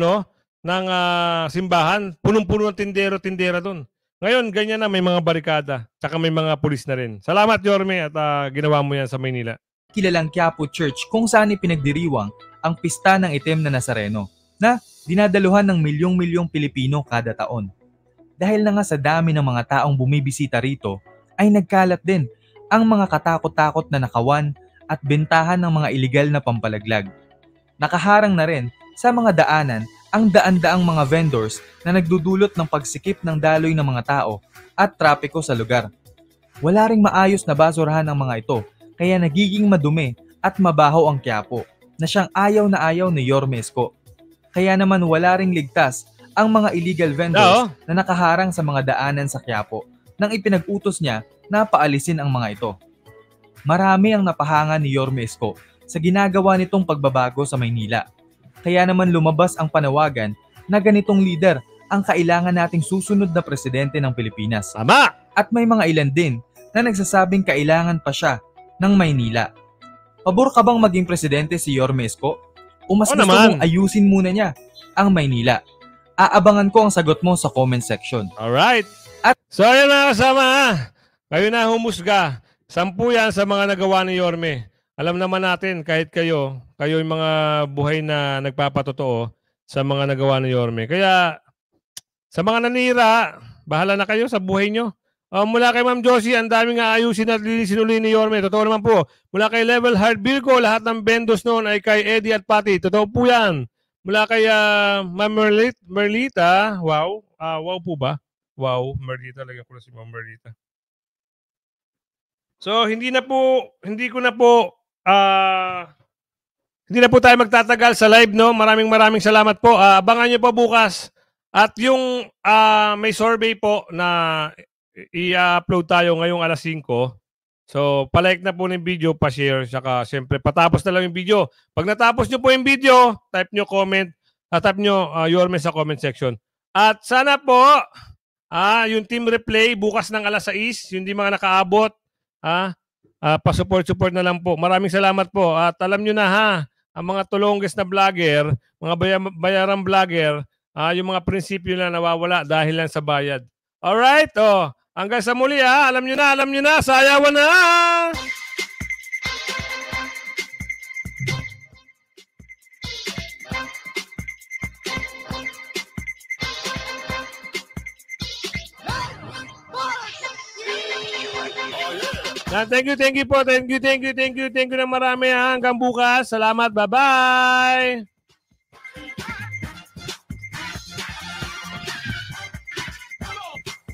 simbahan, punong-puno ng tindero-tindera dun. Ngayon, ganyan na, may mga barikada, tsaka may mga pulis na rin. Salamat, Yorme, at ginawa mo yan sa Maynila. Kilalang Quiapo Church kung saan ipinagdiriwang ang pista ng itim na Nazareno na dinadaluhan ng milyong-milyong Pilipino kada taon. Dahil na nga sa dami ng mga taong bumibisita rito, ay nagkalat din ang mga katakot-takot na nakawan at bentahan ng mga iligal na pampalaglag. Nakaharang na rin sa mga daanan ang daan-daang mga vendors na nagdudulot ng pagsikip ng daloy ng mga tao at trapiko sa lugar. Wala ring maayos na basurahan ng mga ito, kaya nagiging madumi at mabaho ang Quiapo na siyang ayaw na ayaw ni Yorme Isko. Kaya naman wala ring ligtas ang mga illegal vendors na nakaharang sa mga daanan sa Quiapo nang ipinag-utos niya na paalisin ang mga ito. Marami ang napahanga ni Yorme Isko sa ginagawa nitong pagbabago sa Maynila. Kaya naman lumabas ang panawagan na ganitong leader ang kailangan nating susunod na presidente ng Pilipinas. Tama! At may mga ilan din na nagsasabing kailangan pa siya ng Maynila. Pabor ka bang maging presidente si Yorme Isko? O mas gusto mong ayusin muna niya ang Maynila? Aabangan ko ang sagot mo sa comment section. Alright. So ayun mga kasama, kayo na humusga. 10 yan sa mga nagawa ni Yorme. Alam naman natin kahit kayo yung mga buhay na nagpapatotoo sa mga nagawa ni Yorme. Kaya sa mga nanira, bahala na kayo sa buhay nyo. Mula kay Ma'am Josie, ang daming aayusin at lilisin uli ni Yorme. Totoo naman po. Mula kay Level Hard Virgo, lahat ng bendos noon ay kay Eddie at Patty. Totoo po yan. Mula kay Ma'am Merlita, wow. Wow po ba? Wow, Merlita. Lagyan ko na si Ma'am Merlita. So, hindi na po tayo magtatagal sa live, no? Maraming salamat po. Abangan nyo po bukas. At yung may survey po na i-upload tayo ngayong alas 5. So, palike na po ng video, pa-share, saka siyempre patapos na lang yung video. Pag natapos nyo po yung video, type nyo comment, type nyo Yorme sa comment section. At sana po, yung team replay bukas ng alas 6, yung di mga nakaabot, pa-support na lang po. Maraming salamat po. At alam nyo na ang mga tulongges na vlogger, mga bayarang vlogger, yung mga prinsipyo na nawawala dahil lang sa bayad. Alright? Hanggang sa muli alam nyo na, sayawan na! Thank you po. Thank you na marami hanggang bukas. Salamat. Bye-bye.